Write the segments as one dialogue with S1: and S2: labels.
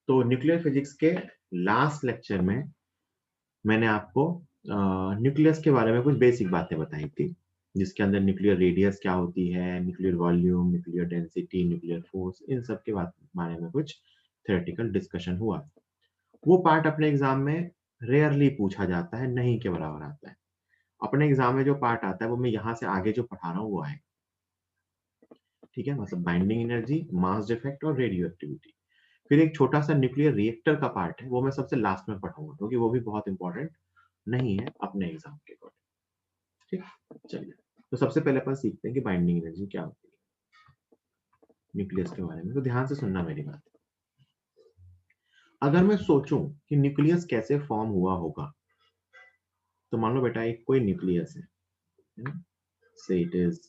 S1: तो nuclear physics के last lecture में मैंने आपको न्यूक्लियस के बारे में कुछ बेसिक बातें बताई थी, जिसके अंदर न्यूक्लियर रेडियस क्या होती है, nuclear volume, nuclear density, nuclear force, इन सब के बारे में कुछ थ्योरेटिकल डिस्कशन हुआ। वो पार्ट अपने एग्जाम में रेयरली पूछा जाता है, नहीं के बराबर आता है। अपने एग्जाम में जो पार्ट आता है वो मैं यहाँ से आगे जो पढ़ा रहा हूँ वो आएगा, ठीक है। मतलब बाइंडिंग एनर्जी, मास डिफेक्ट और रेडियो एक्टिविटी। फिर एक छोटा सा न्यूक्लियर रिएक्टर का पार्ट है, वो मैं सबसे लास्ट में पढ़ाऊंगा, क्योंकि वो भी बहुत इंपॉर्टेंट नहीं है अपने एग्जाम के अकॉर्डिंग, ठीक। चलिए, तो सबसे पहले अपन सीखते हैं कि बाइंडिंग एनर्जी क्या होती है न्यूक्लियस के बारे में। तो ध्यान से सुनना मेरी बात। अगर मैं सोचूं कि न्यूक्लियस कैसे फॉर्म हुआ होगा, तो मान लो बेटा एक कोई न्यूक्लियस है, से इट इज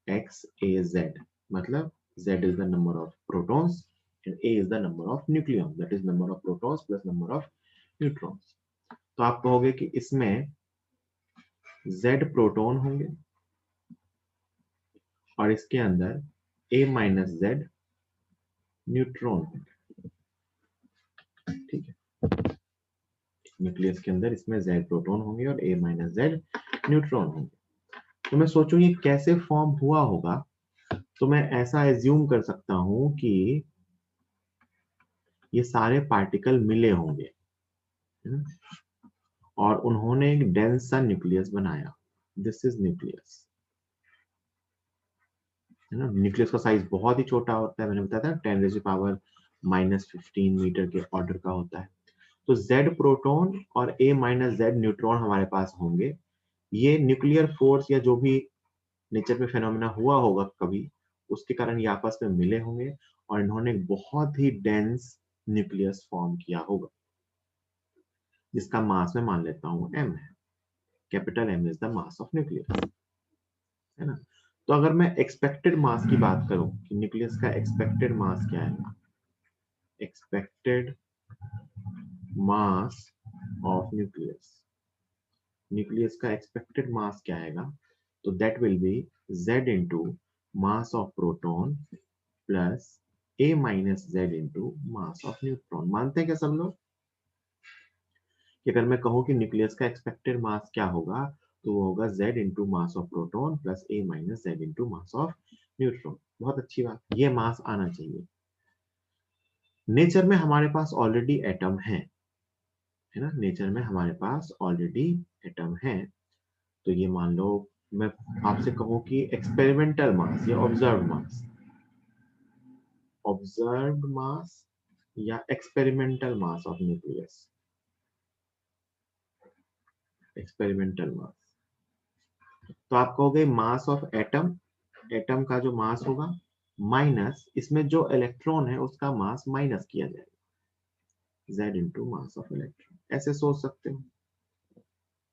S1: XAZ, मतलब Z is the number of protons and A is the number of nucleons, that is number of protons plus number of neutrons। तो आप कहोगे कि इसमें Z प्रोटॉन होंगे और इसके अंदर A माइनस Z न्यूट्रॉन होंगे, ठीक है। न्यूक्लियस के अंदर इसमें Z प्रोटॉन होंगे और A माइनस Z न्यूट्रॉन होंगे। तो मैं सोचूं ये कैसे फॉर्म हुआ होगा, तो मैं ऐसा एज्यूम कर सकता हूं कि ये सारे पार्टिकल मिले होंगे, और उन्होंने एक डेंस सा न्यूक्लियस बनाया। दिस इज न्यूक्लियस, है ना। न्यूक्लियस का साइज बहुत ही छोटा होता है, मैंने बताया था 10⁻⁻15 मीटर के ऑर्डर का होता है। तो Z प्रोटॉन और A माइनस Z न्यूट्रॉन हमारे पास होंगे। ये न्यूक्लियर फोर्स या जो भी नेचर में फेनोमेना हुआ होगा कभी, उसके कारण ये आपस में मिले होंगे और इन्होंने एक बहुत ही डेंस न्यूक्लियस फॉर्म किया होगा, जिसका मास मैं मान लेता हूँ M है। Capital M is the mass of nucleus, है ना। तो अगर मैं एक्सपेक्टेड मास की बात करूं कि न्यूक्लियस का एक्सपेक्टेड मास क्या है, expected mass of nucleus, nucleus का एक्सपेक्टेड मास क्या आएगा, तो that will be Z into mass of proton plus A minus Z into mass of neutron. मानते हैं क्या सब लोग कि अगर मैं कहूं कि न्यूक्लियस का एक्सपेक्टेड मास क्या होगा, तो वो होगा Z into mass of proton plus A minus Z into mass of neutron. बहुत अच्छी बात, ये मास आना चाहिए। नेचर में हमारे पास ऑलरेडी एटम है ना, नेचर में हमारे पास ऑलरेडी एटम है। तो ये मान लो मैं आपसे कहूं कि एक्सपेरिमेंटल मास या ऑब्जर्व्ड मास या experimental mass of nucleus, experimental mass. तो आप कहोगे मास ऑफ एटम, एटम का जो मास होगा माइनस इसमें जो इलेक्ट्रॉन है उसका मास माइनस किया जाएगा, Z into mass of electron. ऐसे सोच सकते हो।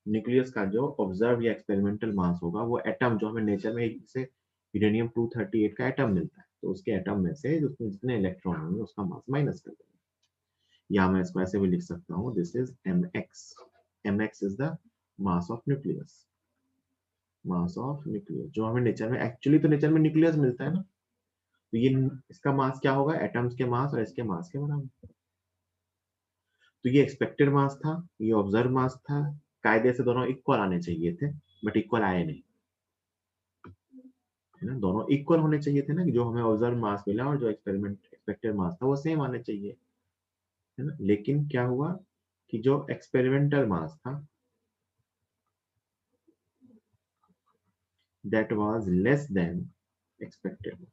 S1: न्यूक्लियस का जो ऑब्जर्व या एक्सपेरिमेंटल मास होगा वो एटम जो हमें नेचर में से यूरेनियम 238 का एटम मिलता है, तो उसके एटम में से उसमें जितने इलेक्ट्रॉन होंगे उसका मास माइनस कर देंगे। या मैं इसको ऐसे भी लिख सकता हूँ, this is mx is the mass of nucleus, mass of nucleus जो हमें नेचर में, एक्चुअली तो नेचर में न्यूक्लियस मिलता है ना, तो ये इसका मास क्या होगा, एटम्स के मास और इसके मास के बराबर। तो ये एक्सपेक्टेड मास था, ये ऑब्जर्व मास था। कायदे से दोनों इक्वल आने चाहिए थे, बट इक्वल आए नहीं, है ना। दोनों इक्वल होने चाहिए थे ना, कि जो हमें ऑब्जर्व मास मिला और जो एक्सपेरिमेंट एक्सपेक्टेड मास था वो सेम आने चाहिए, है ना। लेकिन क्या हुआ कि जो एक्सपेरिमेंटल मास था that was less than expected mass.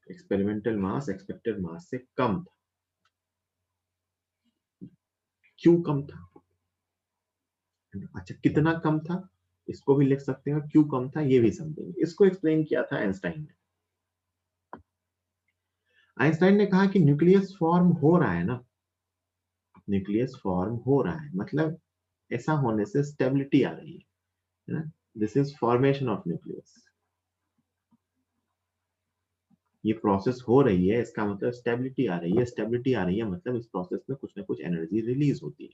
S1: Experimental mass expected mass से कम था। क्यों कम था, अच्छा कितना कम था इसको भी लिख सकते हैं, क्यों कम था ये भी समझेंगे। इसको एक्सप्लेन किया था आइंस्टाइन ने। आइंस्टाइन ने कहा कि न्यूक्लियस फॉर्म हो रहा है ना, न्यूक्लियस फॉर्म हो रहा है, मतलब ऐसा होने से स्टेबिलिटी आ रही है ना। This is formation of nucleus. ये प्रोसेस हो रही है, इसका मतलब स्टेबिलिटी आ रही है, स्टेबिलिटी आ रही है मतलब इस प्रोसेस में कुछ ना कुछ एनर्जी रिलीज होती है।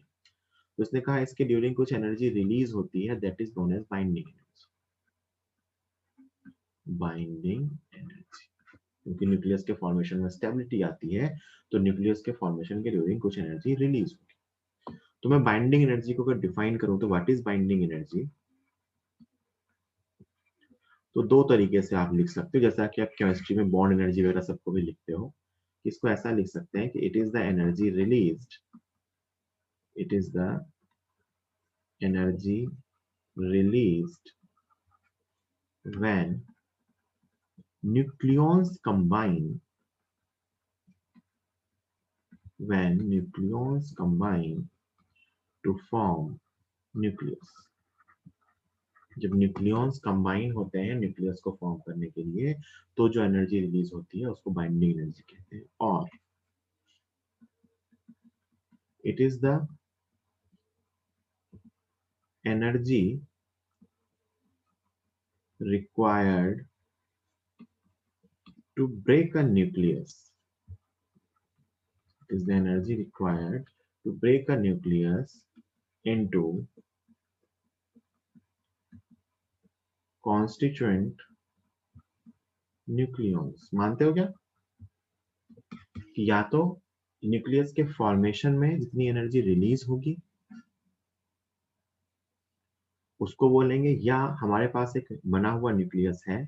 S1: तो उसने कहा इसके ड्यूरिंग कुछ एनर्जी रिलीज होती है, that is known as binding energy, binding energy. क्योंकि क्योंकि न्यूक्लियस के फॉर्मेशन में स्टेबिलिटी आती है, तो न्यूक्लियस के फॉर्मेशन के ड्यूरिंग कुछ एनर्जी रिलीज होगी। तो मैं बाइंडिंग एनर्जी को अगर डिफाइन करूं तो व्हाट इज बाइंडिंग एनर्जी? तो दो तरीके से आप लिख सकते हो, जैसा कि आप केमिस्ट्री में बॉन्ड एनर्जी वगैरह सबको भी लिखते हो। इसको ऐसा लिख सकते हैं कि it is the energy released, it is the energy released when nucleons combine, when nucleons combine to form nucleus। जब न्यूक्लियॉन्स कंबाइन होते हैं न्यूक्लियस को फॉर्म करने के लिए, तो जो एनर्जी रिलीज होती है उसको बाइंडिंग एनर्जी कहते हैं। और it is the energy required to break a nucleus, it is the energy required to break a nucleus into constituent nucleons. मानते हो क्या कि या तो न्यूक्लियस के फॉर्मेशन में जितनी एनर्जी रिलीज होगी उसको बोलेंगे, या हमारे पास एक बना हुआ न्यूक्लियस है,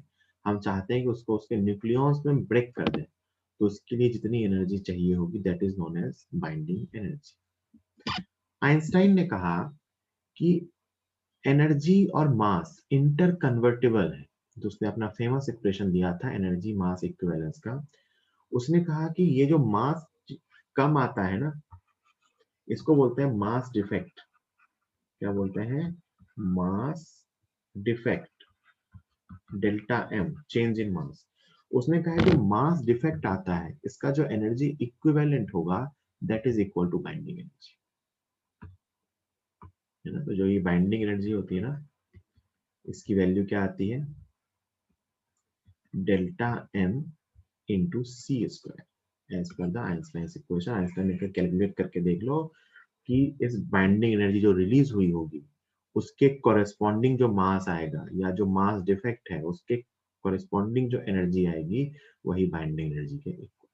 S1: हम चाहते हैं कि उसको उसके न्यूक्लियॉन्स में ब्रेक कर दें, तो उसके लिए जितनी एनर्जी चाहिए होगी that is known as binding energy. Einstein ने कहा कि एनर्जी और मास इंटर कन्वर्टेबल है, तो उसने अपना फेमस एक्सप्रेशन दिया था एनर्जी मास इक्विवेलेंस का। उसने कहा कि ये जो मास कम आता है ना, इसको बोलते हैं मास डिफेक्ट। क्या बोलते हैं? Mass defect, delta M, change in mass. उसने कहा जो मास डिफेक्ट आता है इसका जो एनर्जी इक्विवेलेंट होगा that is equal to binding energy, है ना। तो जो ये बाइंडिंग एनर्जी होती है ना, इसकी वैल्यू क्या आती है? Delta M into C square as per the Einstein equation. Einstein ने कैलकुलेट करके देख लो कि इस बाइंडिंग एनर्जी जो रिलीज हुई होगी उसके कॉरेस्पॉन्डिंग जो मास आएगा या जो मास डिफेक्ट है उसके कॉरेस्पॉन्डिंग जो एनर्जी आएगी वही बाइंडिंग एनर्जी के इक्वल।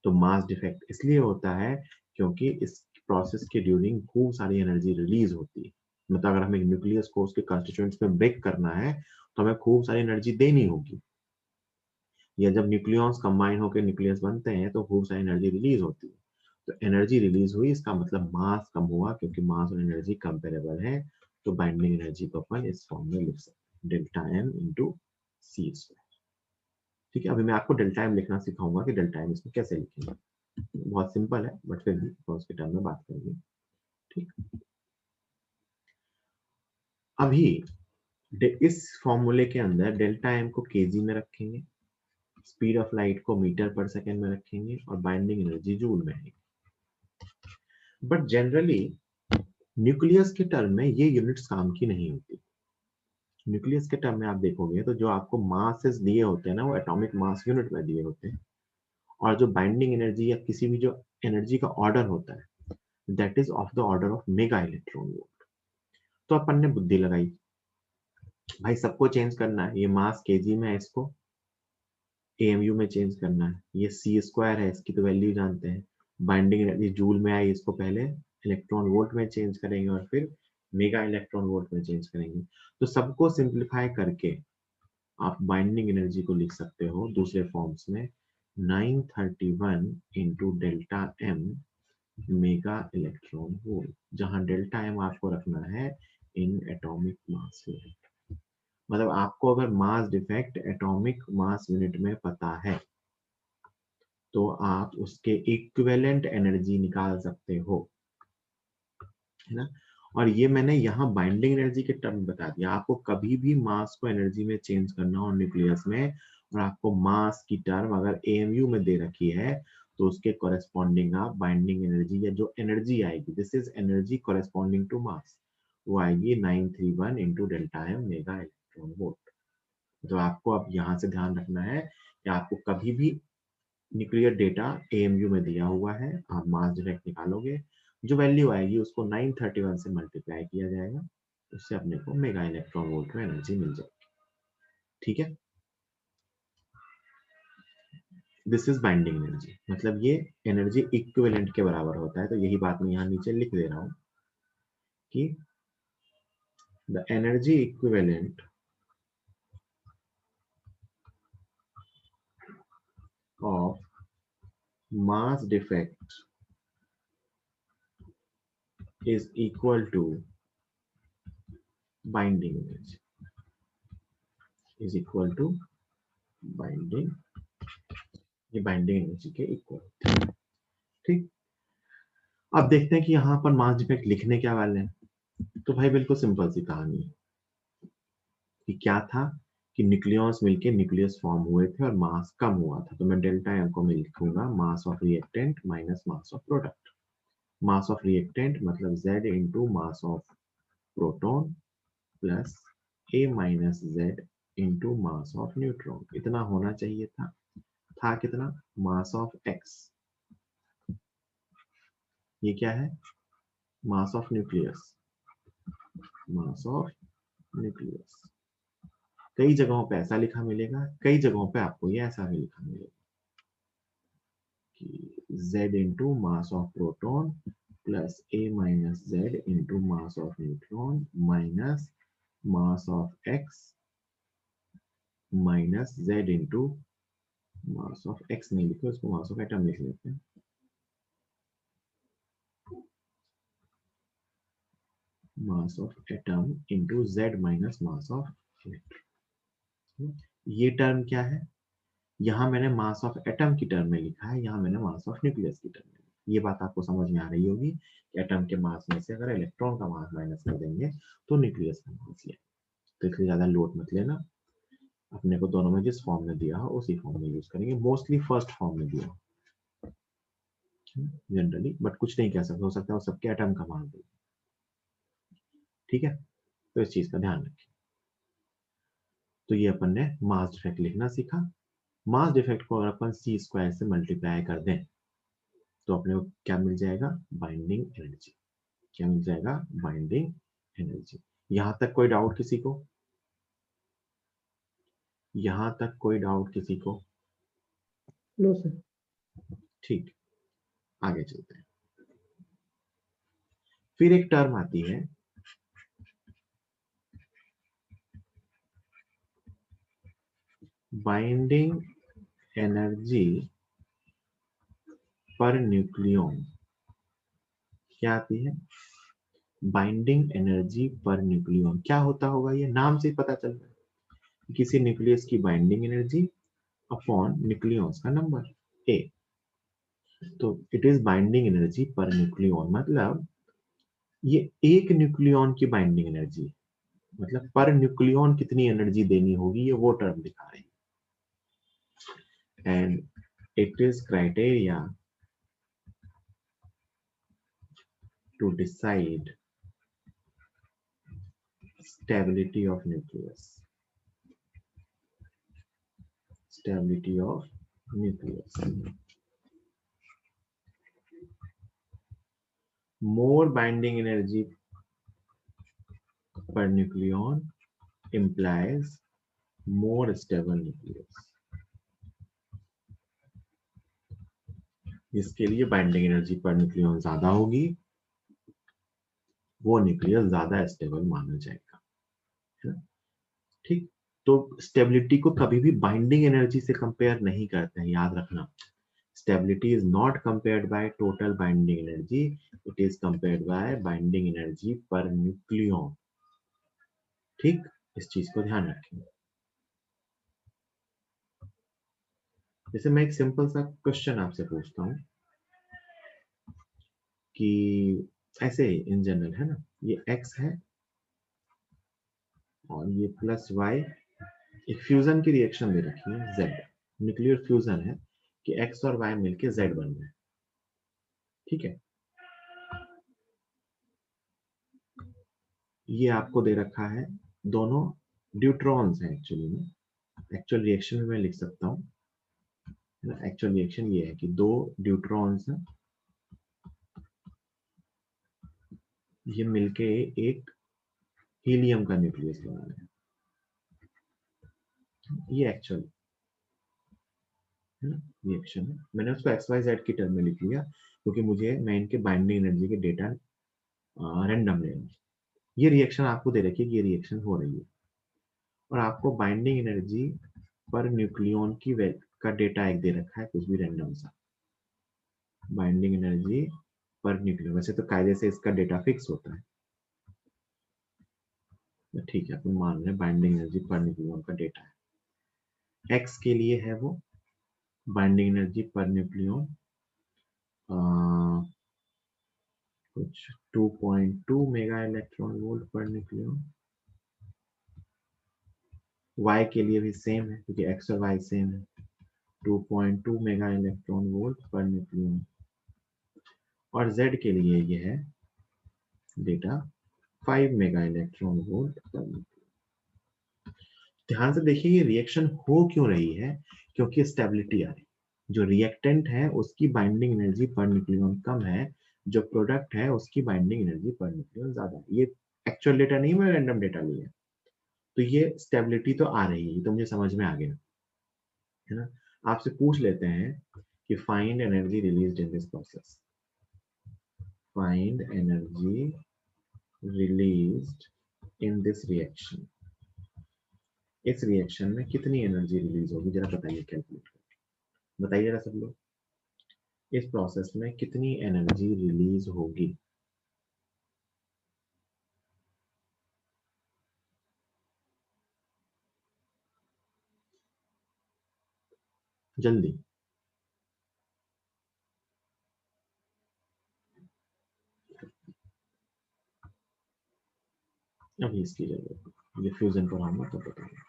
S1: तो मास डिफेक्ट इसलिए होता है क्योंकि इस प्रोसेस के ड्यूरिंग खूब सारी एनर्जी रिलीज होती है। मतलब अगर हमें न्यूक्लियस को उसके कंस्टिट्यूएंट्स में ब्रेक करना है तो हमें खूब सारी एनर्जी देनी होगी, या जब न्यूक्लियॉन्स कंबाइन होकर न्यूक्लियस बनते हैं तो खूब सारी एनर्जी रिलीज होती है। तो एनर्जी रिलीज हुई इसका मतलब मास कम हुआ, क्योंकि मास और एनर्जी कंपेरेबल है। तो बाइंडिंग एनर्जी को अपन इस फॉर्म में लिख सकते हैं, delta M into C square. ठीक है, अभी मैं आपको डेल्टा एम लिखना सिखाऊंगा कि डेल्टा एम इसमें कैसे लिखेंगे। बहुत सिंपल है बट फिर भी उसके टर्म में बात करेंगे। ठीक, अभी इस फॉर्मूले के अंदर डेल्टा एम को केजी में रखेंगे, स्पीड ऑफ लाइट को मीटर पर सेकेंड में रखेंगे और बाइंडिंग एनर्जी जूल में है। बट जनरली न्यूक्लियस के टर्म में ये यूनिट्स काम की नहीं होती। न्यूक्लियस के टर्म में आप देखोगे तो जो आपको मासेस दिए होते हैं ना वो एटॉमिक मास यूनिट में दिए होते हैं, और जो बाइंडिंग एनर्जी या किसी भी जो एनर्जी का ऑर्डर होता है that is of the order of mega electron volt. तो अपन ने बुद्धि लगाई, भाई सबको चेंज करना है, ये मास केजी में है इसको एएमयू में चेंज करना है, ये सी स्क्वायर है इसकी तो वैल्यू जानते हैं, बाइंडिंग एनर्जी जूल में आई इसको पहले इलेक्ट्रॉन वोल्ट में चेंज करेंगे और फिर मेगा इलेक्ट्रॉन वोल्ट में चेंज करेंगे। तो सबको सिंप्लीफाई करके आप बाइंडिंग एनर्जी को लिख सकते हो दूसरे फॉर्म्स में 931 into delta M mega electron volt, जहां डेल्टा एम आपको रखना है इन एटॉमिक मास यूनिट। मतलब आपको अगर mass defect atomic mass unit में पता है तो आप उसके इक्विवेलेंट एनर्जी निकाल सकते हो, है ना। और ये मैंने यहाँ बाइंडिंग एनर्जी के टर्म बता दिया। आपको कभी भी मास को एनर्जी में चेंज करना हो न्यूक्लियस में और आपको मास की टर्म अगर एएमयू में दे रखी है तो उसके कॉरेस्पॉन्डिंग आप बाइंडिंग एनर्जी या जो एनर्जी आएगी this is energy corresponding to mass, वो आएगी 931 into delta M mega electron volt. तो आपको अब यहाँ से ध्यान रखना है कि आपको कभी भी न्यूक्लियर डेटा एएमयू में दिया हुआ है, आप मास डायरेक्ट निकालोगे, जो वैल्यू आएगी उसको 931 से मल्टीप्लाई किया जाएगा, उससे अपने को मेगा इलेक्ट्रॉन वोल्ट में एनर्जी मिल जाएगी। ठीक है, दिस इज बाइंडिंग एनर्जी, मतलब ये एनर्जी इक्विवेलेंट के बराबर होता है। तो यही बात मैं यहाँ नीचे लिख दे रहा हूं कि the energy equivalent of mass defect is equal to binding energy, is equal to binding, ये बाइंडिंग एनर्जी के इक्वल। ठीक, अब देखते हैं कि यहाँ पर मास डिफेक्ट लिखने क्या वाले हैं। तो भाई बिल्कुल सिंपल सी कहानी है कि क्या था कि न्यूक्लियॉन्स मिलके न्यूक्लियस फॉर्म हुए थे और मास कम हुआ था। तो मैं डेल्टा एम को मैं लिखूंगा मास of reactant minus mass of product. Mass of reactant मतलब Z into mass of proton plus A minus Z into mass of neutron. इतना होना चाहिए था कितना, मास ऑफ X। ये क्या है, मास of nucleus, mass of nucleus. कई जगहों पे ऐसा लिखा मिलेगा, कई जगहों पे आपको ये ऐसा भी लिखा मिलेगा कि Z into mass of proton plus A minus Z into mass of neutron minus mass of X minus Z into mass of X नहीं लिखे, उसको मास ऑफ एटम लिख लेते हैं। Mass of atom into Z minus mass of electron. ये term क्या है, यहाँ मैंने मास ऑफ एटम की टर्म में लिखा है, यहाँ मैंने मास ऑफ न्यूक्लियस की टर्म में लिखा है। ये बात आपको समझ में आ रही होगी कि एटम के मास में से अगर इलेक्ट्रॉन का मास माइनस कर देंगे तो न्यूक्लियस का मास लिया। तो इसलिए ज्यादा लोड मत लेना, अपने को दोनों में जिस फॉर्म में दिया हो उसी फॉर्म में यूज करेंगे। मोस्टली फर्स्ट फॉर्म में दिया जनरली, बट कुछ नहीं कह सकते, हो सकता है वो सबके एटम का मास दे। ठीक है, तो इस चीज का ध्यान रखें। तो ये अपन ने मास डिफेक्ट लिखना सीखा। मास डिफेक्ट को अगर अपन सी स्क्वायर से मल्टीप्लाई कर दें तो अपने को क्या मिल जाएगा, बाइंडिंग एनर्जी। क्या मिल जाएगा, बाइंडिंग एनर्जी। यहां तक कोई डाउट किसी को, यहां तक कोई डाउट किसी को?
S2: No sir.
S1: ठीक, आगे चलते हैं। फिर एक टर्म आती है बाइंडिंग एनर्जी पर न्यूक्लियन। क्या आती है, बाइंडिंग एनर्जी पर न्यूक्लियन। क्या होता होगा, ये नाम से ही पता चल रहा है, किसी न्यूक्लियस की बाइंडिंग एनर्जी अपॉन न्यूक्लियंस का नंबर ए। तो it is binding energy per nucleon, मतलब ये एक न्यूक्लियन की बाइंडिंग एनर्जी, मतलब पर न्यूक्लियन कितनी एनर्जी देनी होगी, ये वो टर्म दिखा रही है। And it is criteria to decide stability of nucleus, stability of nucleus. More binding energy per nucleon implies more stable nucleus. जिसके लिए बाइंडिंग एनर्जी पर न्यूक्लियन ज्यादा होगी वो न्यूक्लियस ज्यादा स्टेबल माना जाएगा, है ना? ठीक, तो स्टेबिलिटी को कभी भी बाइंडिंग एनर्जी से कंपेयर नहीं करते हैं, याद रखना। Stability is not compared by total binding energy, it is compared by binding energy per nucleon. ठीक, इस चीज को ध्यान रखें। जैसे मैं एक सिंपल सा क्वेश्चन आपसे पूछता हूँ कि ऐसे ही इन जनरल, है ना, ये x है और ये प्लस y, एक फ्यूजन की रिएक्शन दे रखी है z, न्यूक्लियर फ्यूजन है कि x और y मिलके z बन रहे हैं। ठीक है, ये आपको दे रखा है, दोनों ड्यूट्रॉन्स हैं एक्चुअली में, एक्चुअल रिएक्शन में मैं लिख सकता हूँ। एक्चुअल रिएक्शन ये है कि दो ड्यूट्रॉन्स हैं, ये मिलके एक हीलियम का न्यूक्लियस बना रहे हैं। ये एक्चुअल है ना, रिएक्शन है। मैंने उसको XYZ की टर्म में लिख लिया क्योंकि मैं इनके बाइंडिंग एनर्जी के डेटा रैंडम ले रहा हूँ। ये रिएक्शन आपको दे रखी है कि ये रिएक्शन हो रही है, और आपको बाइंडिंग एनर्जी पर न्यूक्लियन की का डेटा एक दे रखा है, कुछ भी रैंडम सा। बाइंडिंग एनर्जी पर न्यूक्लियन, वैसे तो कायदे से इसका डेटा फिक्स होता है, तो ठीक है, अपन मान रहे हैं बाइंडिंग एनर्जी पर न्यूक्लियन का डेटा है। एक्स के लिए है वो बाइंडिंग एनर्जी पर न्यूक्लियन कुछ 2.2 mega electron volt per nucleon. y के लिए भी सेम है क्योंकि x और y सेम है, 2.2 mega electron volt per nucleon. और z के लिए ये है data 5 mega electron volt per nucleon. ध्यान से देखिए ये रिएक्शन हो क्यों रही है, क्योंकि स्टेबिलिटी आ रही है। जो रिएक्टेंट है उसकी बाइंडिंग एनर्जी पर न्यूक्लियन कम है, जो प्रोडक्ट है उसकी बाइंडिंग एनर्जी पर न्यूक्लियन ज्यादा है। ये एक्चुअल डेटा नहीं, मैंने रैंडम डेटा लिया है। तो ये स्टेबिलिटी तो आ रही है, तो मुझे समझ में आ गया, है ना। आपसे पूछ लेते हैं कि find energy released in this process. Find energy released in this reaction. इस रिएक्शन में कितनी एनर्जी रिलीज होगी, जरा बताइए, कैलकुलेट करके बताइए जरा सब लोग। इस प्रोसेस में कितनी एनर्जी रिलीज होगी? जल्दी। अभी इसकी जरूरत है, ये फ्यूजन पर आऊंगा तब बताऊंगा,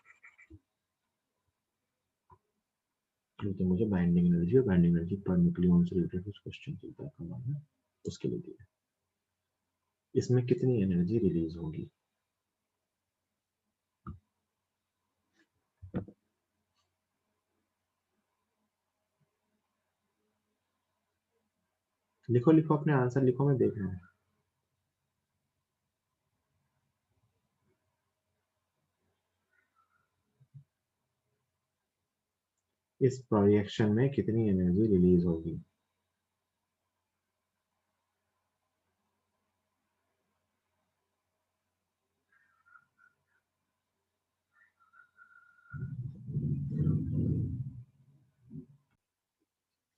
S1: क्योंकि मुझे बाइंडिंग एनर्जी और बाइंडिंग एनर्जी पर न्यूक्लियन से रिलेटेड कुछ क्वेश्चन चलता है करवाना है, उसके लिए दिया। इसमें कितनी एनर्जी रिलीज होगी? लिखो लिखो, अपने आंसर लिखो, मैं देख रहा हूँ। इस रिएक्शन में कितनी एनर्जी रिलीज होगी?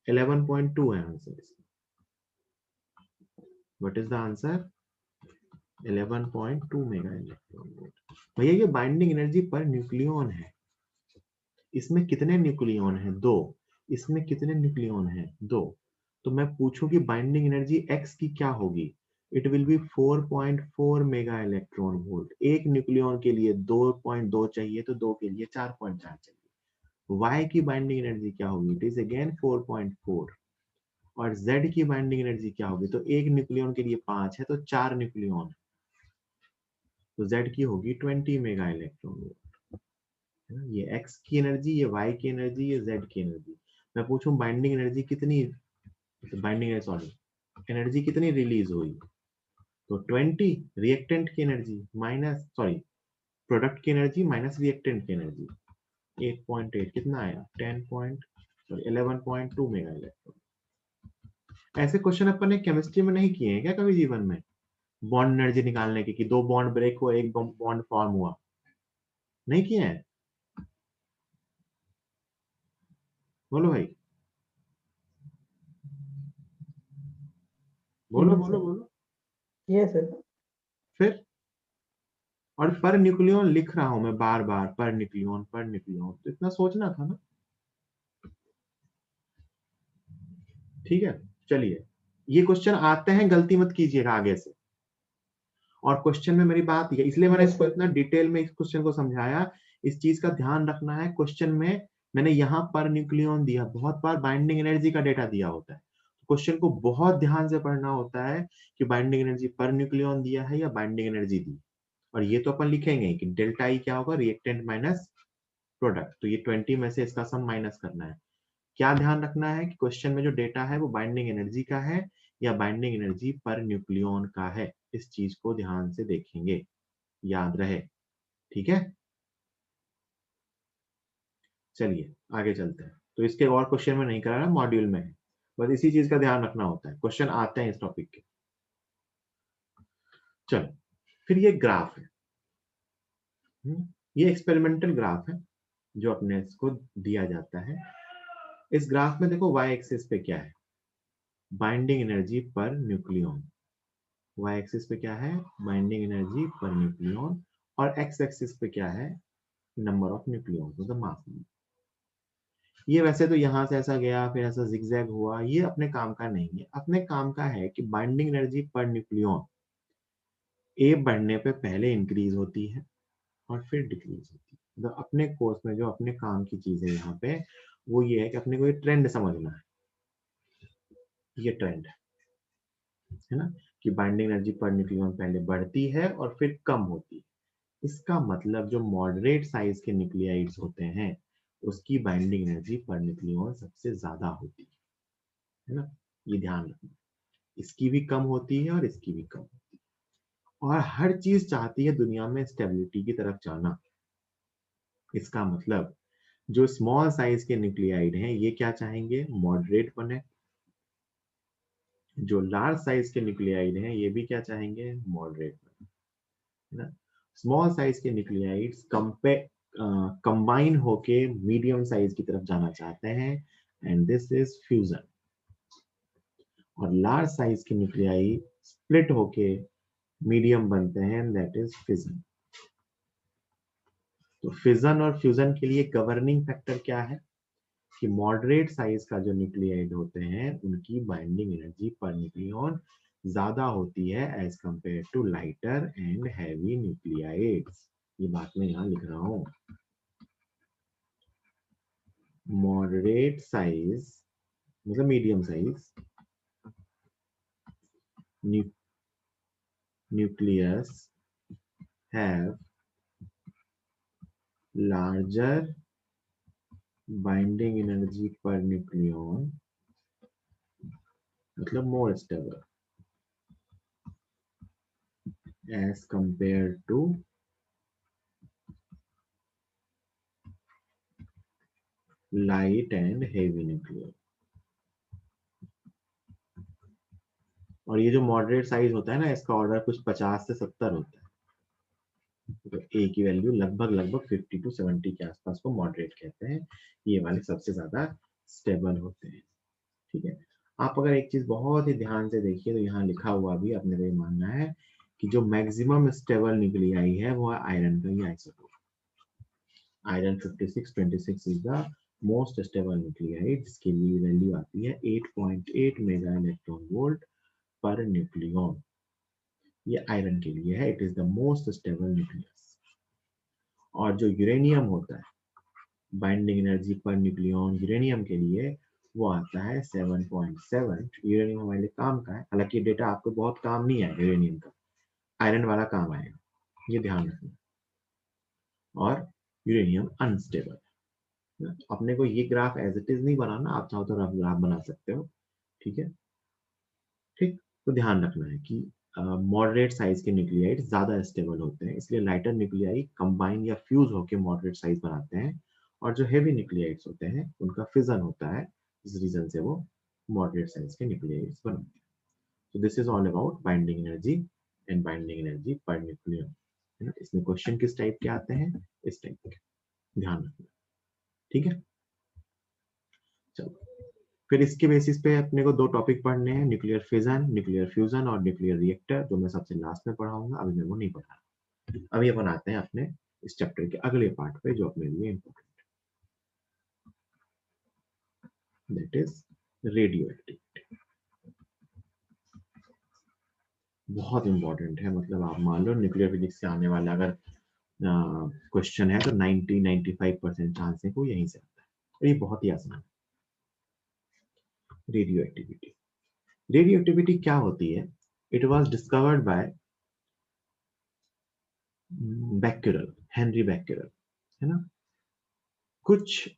S1: इलेवन पॉइंट टू है answer. What is the answer? 11.2 mega electron volt. भैया ये बाइंडिंग एनर्जी पर न्यूक्लियन है, इसमें कितने न्यूक्लियन हैं? दो। इसमें कितने न्यूक्लियन हैं? दो। तो मैं पूछूं कि बाइंडिंग एनर्जी एक्स की क्या होगी? It will be 4.4 mega electron volt. एक न्यूक्लियन के लिए 2.2 चाहिए, तो दो के लिए 4.4 चाहिए। वाई की बाइंडिंग एनर्जी क्या होगी? It is again 4.4। और जेड की बाइंडिंग एनर्जी क्या होगी? तो एक न्यूक्लियन के लिए 5 है, तो 4 न्यूक्लियन, तो जेड की होगी 20 मेगा इलेक्ट्रॉन वोल्ट। ये एक्स की एनर्जी, ये वाई की एनर्जी, ये जेड की एनर्जी। मैं पूछूं बाइंडिंग एनर्जी कितनी, बाइंडिंग सॉरी एनर्जी कितनी रिलीज हुई? तो 20 रिएक्टेंट की एनर्जी माइनस, सॉरी प्रोडक्ट की एनर्जी माइनस रिएक्टेंट की एनर्जी, 8.8 कितना आया? 10 पॉइंट सॉरी 11.2 मेगा इलेक्ट्रॉन। ऐसे क्वेश्चन अपन ने केमिस्ट्री में नहीं किए हैं क्या कभी जीवन में? बॉन्ड एनर्जी निकालने की, कि दो बॉन्ड ब्रेक हुआ, एक बॉन्ड फॉर्म हुआ, नहीं किए हैं? बोलो भाई, बोलो
S2: यस
S1: बोलो
S2: सर।
S1: बोलो।
S2: Yes sir.
S1: फिर और पर न्यूक्लियन लिख रहा हूं मैं बार बार, पर न्यूक्लियन पर न्यूक्लियन, तो इतना सोचना था ना। ठीक है, चलिए, ये क्वेश्चन आते हैं, गलती मत कीजिएगा आगे से। और क्वेश्चन में मेरी बात ये, इसलिए मैंने
S2: यस
S1: इसको
S2: सर।
S1: इतना डिटेल में इस क्वेश्चन को समझाया। इस चीज का ध्यान रखना है, क्वेश्चन में मैंने यहाँ पर न्यूक्लियन दिया, बहुत बार बाइंडिंग एनर्जी का डेटा दिया होता है। क्वेश्चन को बहुत ध्यान से पढ़ना होता है कि बाइंडिंग एनर्जी पर न्यूक्लियन दिया है या बाइंडिंग एनर्जी दी। और ये तो अपन लिखेंगे कि डेल्टा ई क्या होगा? Reactant minus product. तो ये 20 में से इसका सम माइनस करना है। क्या ध्यान रखना है कि क्वेश्चन में जो डेटा है वो बाइंडिंग एनर्जी का है या बाइंडिंग एनर्जी पर न्यूक्लियन का है, इस चीज को ध्यान से देखेंगे, याद रहे। ठीक है, चलिए आगे चलते हैं। तो इसके और क्वेश्चन में नहीं करा रहा, मॉड्यूल में है, बस इसी चीज का ध्यान रखना होता है, क्वेश्चन आते हैं इस टॉपिक के। चलो फिर ये ग्राफ है, ये एक्सपेरिमेंटल ग्राफ है जो अपने इसको दिया जाता है। इस ग्राफ में देखो y एक्सिस पे क्या है, binding energy per nucleon, y axis पे क्या है, बाइंडिंग एनर्जी पर न्यूक्लियन, और x एक्सिस पे क्या है, नंबर ऑफ न्यूक्लियन, मतलब मास। ये वैसे तो यहां से ऐसा गया फिर ऐसा जिगजैग हुआ, ये अपने काम का नहीं है। अपने काम का है कि बाइंडिंग एनर्जी पर न्यूक्लियन ए बढ़ने पे पहले इंक्रीज होती है और फिर डिक्रीज होती है। मतलब अपने कोर्स में जो अपने काम की चीज है यहाँ पे, वो ये है कि अपने को ये ट्रेंड समझना है। ये ट्रेंड है ना, कि बाइंडिंग एनर्जी पर न्यूक्लियन पहले बढ़ती है और फिर कम होती है। इसका मतलब जो मॉडरेट साइज के न्यूक्लियाइड्स होते हैं उसकी बाइंडिंग एनर्जी पर न्यूक्लियन सबसे ज्यादा होती है ना, ये ध्यान रखना। इसकी भी कम होती है और इसकी भी कम होती है, और हर चीज चाहती है दुनिया में स्टेबिलिटी की तरफ जाना। इसका मतलब जो स्मॉल साइज के न्यूक्लियाइड हैं ये क्या चाहेंगे, मॉडरेट बने। जो लार्ज साइज के न्यूक्लियाइड हैं ये भी क्या चाहेंगे, मॉडरेट बने, है ना। स्मॉल साइज के न्यूक्लियाइड्स कंबाइन होके मीडियम साइज की तरफ जाना चाहते हैं, एंड दिस इज फ्यूजन। और लार्ज साइज के न्यूक्लियाइड स्प्लिट होके मीडियम बनते हैं, दैट इज फिजन। तो फिजन और फ्यूजन के लिए गवर्निंग फैक्टर क्या है, कि मॉडरेट साइज का जो न्यूक्लियाइड होते हैं उनकी बाइंडिंग एनर्जी पर न्यूक्लियन ज्यादा होती है as compare to lighter and heavy nuclides. ये बात मैं यहाँ लिख रहा हूँ। मॉडरेट साइज मतलब medium size nucleus have larger binding energy per nucleon, मतलब more stable as compared to light and heavy nucleon। और ये जो मॉडरेट साइज होता है ना, इसका ऑर्डर कुछ 50 से 70 होता है। तो ए की वैल्यू लगभग लगभग 50 to 70 के आसपास को मॉडरेट कहते हैं। ये वाले सबसे ज्यादा स्टेबल होते हैं, ठीक है। आप अगर एक चीज बहुत ही ध्यान से देखिए तो यहाँ लिखा हुआ भी अपने को ये मानना है कि जो मैक्सिमम स्टेबल न्यूक्लियाई है वो है आयरन का ही isotope. Iron 5626 is the most stable nuclide, जिसकी वैल्यू आती है 8.8 mega electron volt per nucleon. ये आयरन के लिए है, it is the most stable nucleus. और जो यूरेनियम होता है, binding energy per nucleon uranium के लिए वो आता है 7.7। यूरेनियम हमारे लिए काम का है, हालांकि डेटा आपको बहुत काम नहीं आएगा यूरेनियम का, आयरन वाला काम आएगा, ये ध्यान रखना। और यूरेनियम अनस्टेबल है। अपने को ये ग्राफ एज इट इज नहीं बनाना, आप चाहो तो रफ ग्राफ बना सकते हो, ठीक है। ठीक, तो ध्यान रखना है कि मॉडरेट साइज के न्यूक्लियाइड ज्यादा स्टेबल होते हैं, इसलिए लाइटर न्यूक्लियाई कंबाइन या फ्यूज होकर मॉडरेट साइज बनाते हैं, और जो हेवी न्यूक्लियाइड्स होते हैं उनका फिजन होता है, इस रीजन से वो मॉडरेट साइज के न्यूक्लियाइड्स बनाते हैं। तो this is all about binding energy and binding energy per nucleon, है ना। इसमें क्वेश्चन किस टाइप के आते हैं, इस टाइप के, ध्यान रखना, ठीक है। चलो फिर इसके बेसिस पे अपने को दो टॉपिक पढ़ने हैं, न्यूक्लियर फिजन, न्यूक्लियर फ्यूजन और न्यूक्लियर रिएक्टर, जो मैं सबसे लास्ट में पढ़ाऊंगा, अभी मैं वो नहीं पढ़ा। अभी अपन आते हैं अपने इस चैप्टर के अगले पार्ट पे जो अपने लिए इम्पोर्टेंट है, दैट इज रेडियो एक्टिविटी। बहुत इंपॉर्टेंट है, मतलब आप मान लो न्यूक्लियर फिजिक्स से आने वाला अगर क्वेश्चन है तो 90-95% चांस है वो यहीं से आता है, और ये बहुत ही आसान है। रेडियो एक्टिविटी, रेडियो एक्टिविटी क्या होती है, it was discovered by Becquerel, Henri Becquerel, है ना। कुछ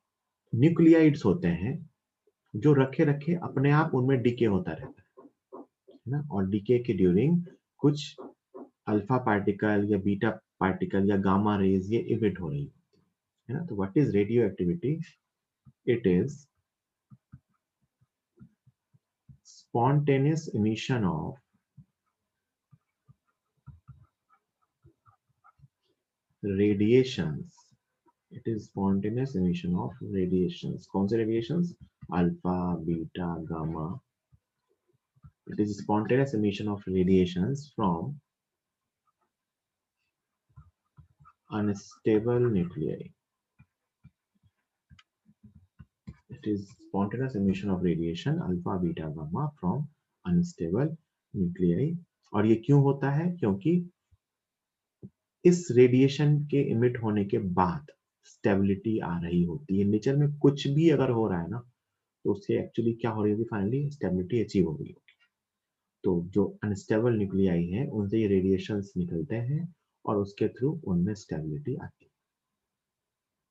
S1: न्यूक्लियाइड्स होते हैं जो रखे रखे अपने आप उनमें डिके होता रहता है ना, और डिके के ड्यूरिंग कुछ अल्फा पार्टिकल या बीटा पार्टिकल या गामा रेज ये इमिट हो रही है ना। तो what is radio activity, it is spontaneous emission of radiations. It is spontaneous emission of radiations. कौन से radiations? Alpha, beta, gamma. It is spontaneous emission of radiations from unstable nuclei. It is spontaneous emission of radiation alpha, beta, gamma from unstable nuclei. और ये क्यों होता है? क्योंकि इस radiation के इमिट होने के बाद स्टेबिलिटी आ रही होती है. नेचर में कुछ भी अगर हो रहा है ना, तो उससे एक्चुअली क्या हो रही होगी? फाइनली स्टेबिलिटी अचीव हो गई होगी. तो जो अनस्टेबल न्यूक्लियाई है उनसे ये रेडिएशंस निकलते हैं और उसके थ्रू उनमें स्टेबिलिटी आती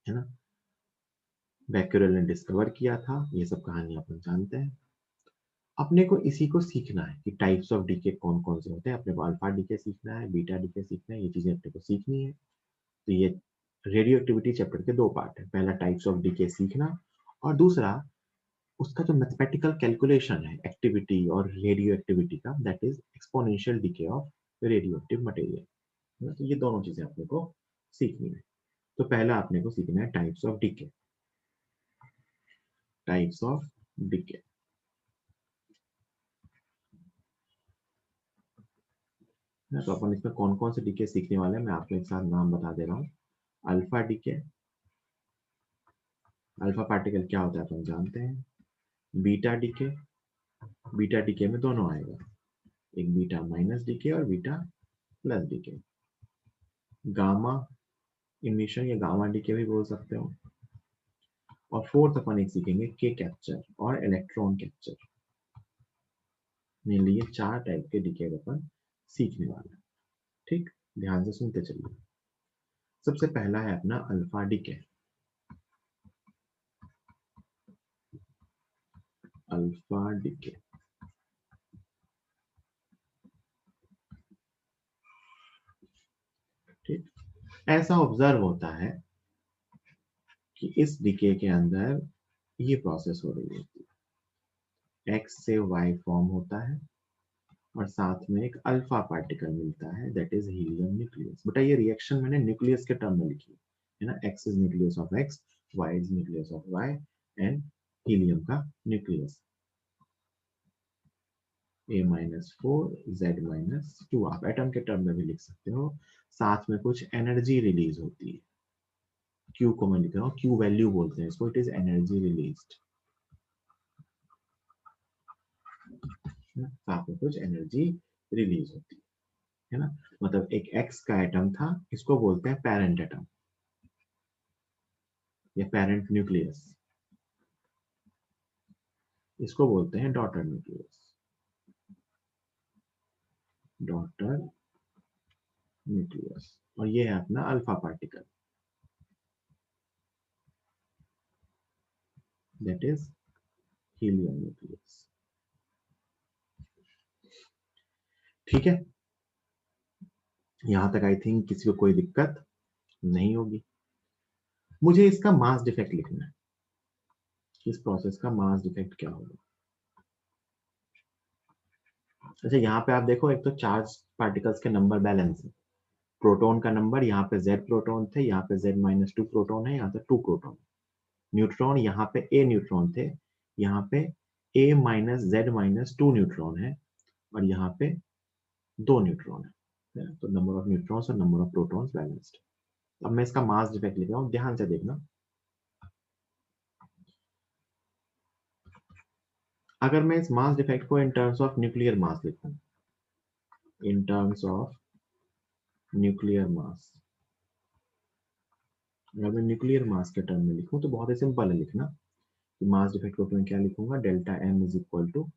S1: है ना. बैक्यूरेल ने डिस्कवर किया था. ये सब कहानी अपन जानते हैं. अपने को इसी को सीखना है कि टाइप्स ऑफ डीके कौन कौन से होते हैं. अपने को अल्फा डीके सीखना है, बीटा डीके सीखना है. ये चीजें अपने को सीखनी है. तो ये रेडियो एक्टिविटी चैप्टर के 2 पार्ट है. पहला टाइप्स ऑफ डीके सीखना और दूसरा उसका जो मैथमेटिकल कैलकुलेशन है एक्टिविटी और रेडियो एक्टिविटी का, that is exponential DK of radio active material. तो ये दोनों चीजें अपने को सीखनी है. तो पहला अपने को सीखना है types of decay. Types of decay. तो अपन इसमें कौन कौन से डीके सीखने वाले हैं मैं आपको एक साथ नाम बता दे रहा हूँ. Alpha decay. अल्फा पार्टिकल क्या होता है अपन जानते हैं. Beta decay. बीटा डीके में दोनों आएगा, एक बीटा माइनस डीके और beta plus decay. Gamma emission या गामा डीके भी बोल सकते हो. और फोर्थ अपन एक सीखेंगे के कैप्चर और इलेक्ट्रॉन कैप्चर. मेनली ये 4 टाइप के डीके अपन सीखने वाले हैं. ठीक, ध्यान से सुनते चलिए. सबसे पहला है अपना अल्फा डीके. Alpha decay. ठीक, ऐसा ऑब्जर्व होता है कि इस डीके के अंदर ये प्रोसेस हो रही होती है. एक्स से वाई फॉर्म होता है और साथ में एक अल्फा पार्टिकल मिलता है, दैट इज हीलियम न्यूक्लियस. बेटा ये रिएक्शन मैंने न्यूक्लियस के टर्म में लिखी है ना. X is nucleus of X, Y is nucleus of Y and helium का न्यूक्लियस A-4 Z-2. आप एटम के टर्म में भी लिख सकते हो. साथ में कुछ एनर्जी रिलीज होती है. Q को मैं लिख रहा हूँ, Q वैल्यू बोलते हैं इसको. It is energy released. साथ में कुछ एनर्जी रिलीज होती है ना. मतलब एक X का एटम था, इसको बोलते हैं पेरेंट एटम या पेरेंट न्यूक्लियस. इसको बोलते हैं डॉटर न्यूक्लियस. Daughter nucleus. और ये है अपना alpha particle, that is helium nucleus. ठीक है, यहां तक आई थिंक किसी को कोई दिक्कत नहीं होगी. मुझे इसका मास डिफेक्ट लिखना है. इस प्रोसेस का मास डिफेक्ट क्या होगा. अच्छा, यहाँ पे आप देखो, एक तो चार्ज पार्टिकल्स के नंबर बैलेंस है. प्रोटॉन का नंबर, यहाँ पे Z प्रोटॉन थे, यहाँ पे Z-2 प्रोटॉन है, यहाँ पे 2 प्रोटॉन. न्यूट्रॉन, यहाँ पे A न्यूट्रॉन थे, यहाँ पे A-Z-2 न्यूट्रॉन है और यहाँ पे 2 न्यूट्रॉन है. तो नंबर ऑफ न्यूट्रॉन्स और नंबर ऑफ प्रोटॉन्स बैलेंस्ड. अब मैं इसका मास डिफेक्ट लिख रहा हूँ, ध्यान से देखना. अगर मैं इस मास डिफेक्ट को in terms of nuclear mass लिखूं, in terms of nuclear mass, अगर मैं न्यूक्लियर मास के टर्म में लिखूं तो बहुत ही सिंपल है लिखना. कि मास डिफेक्ट को मैं क्या लिखूंगा, delta M is equal to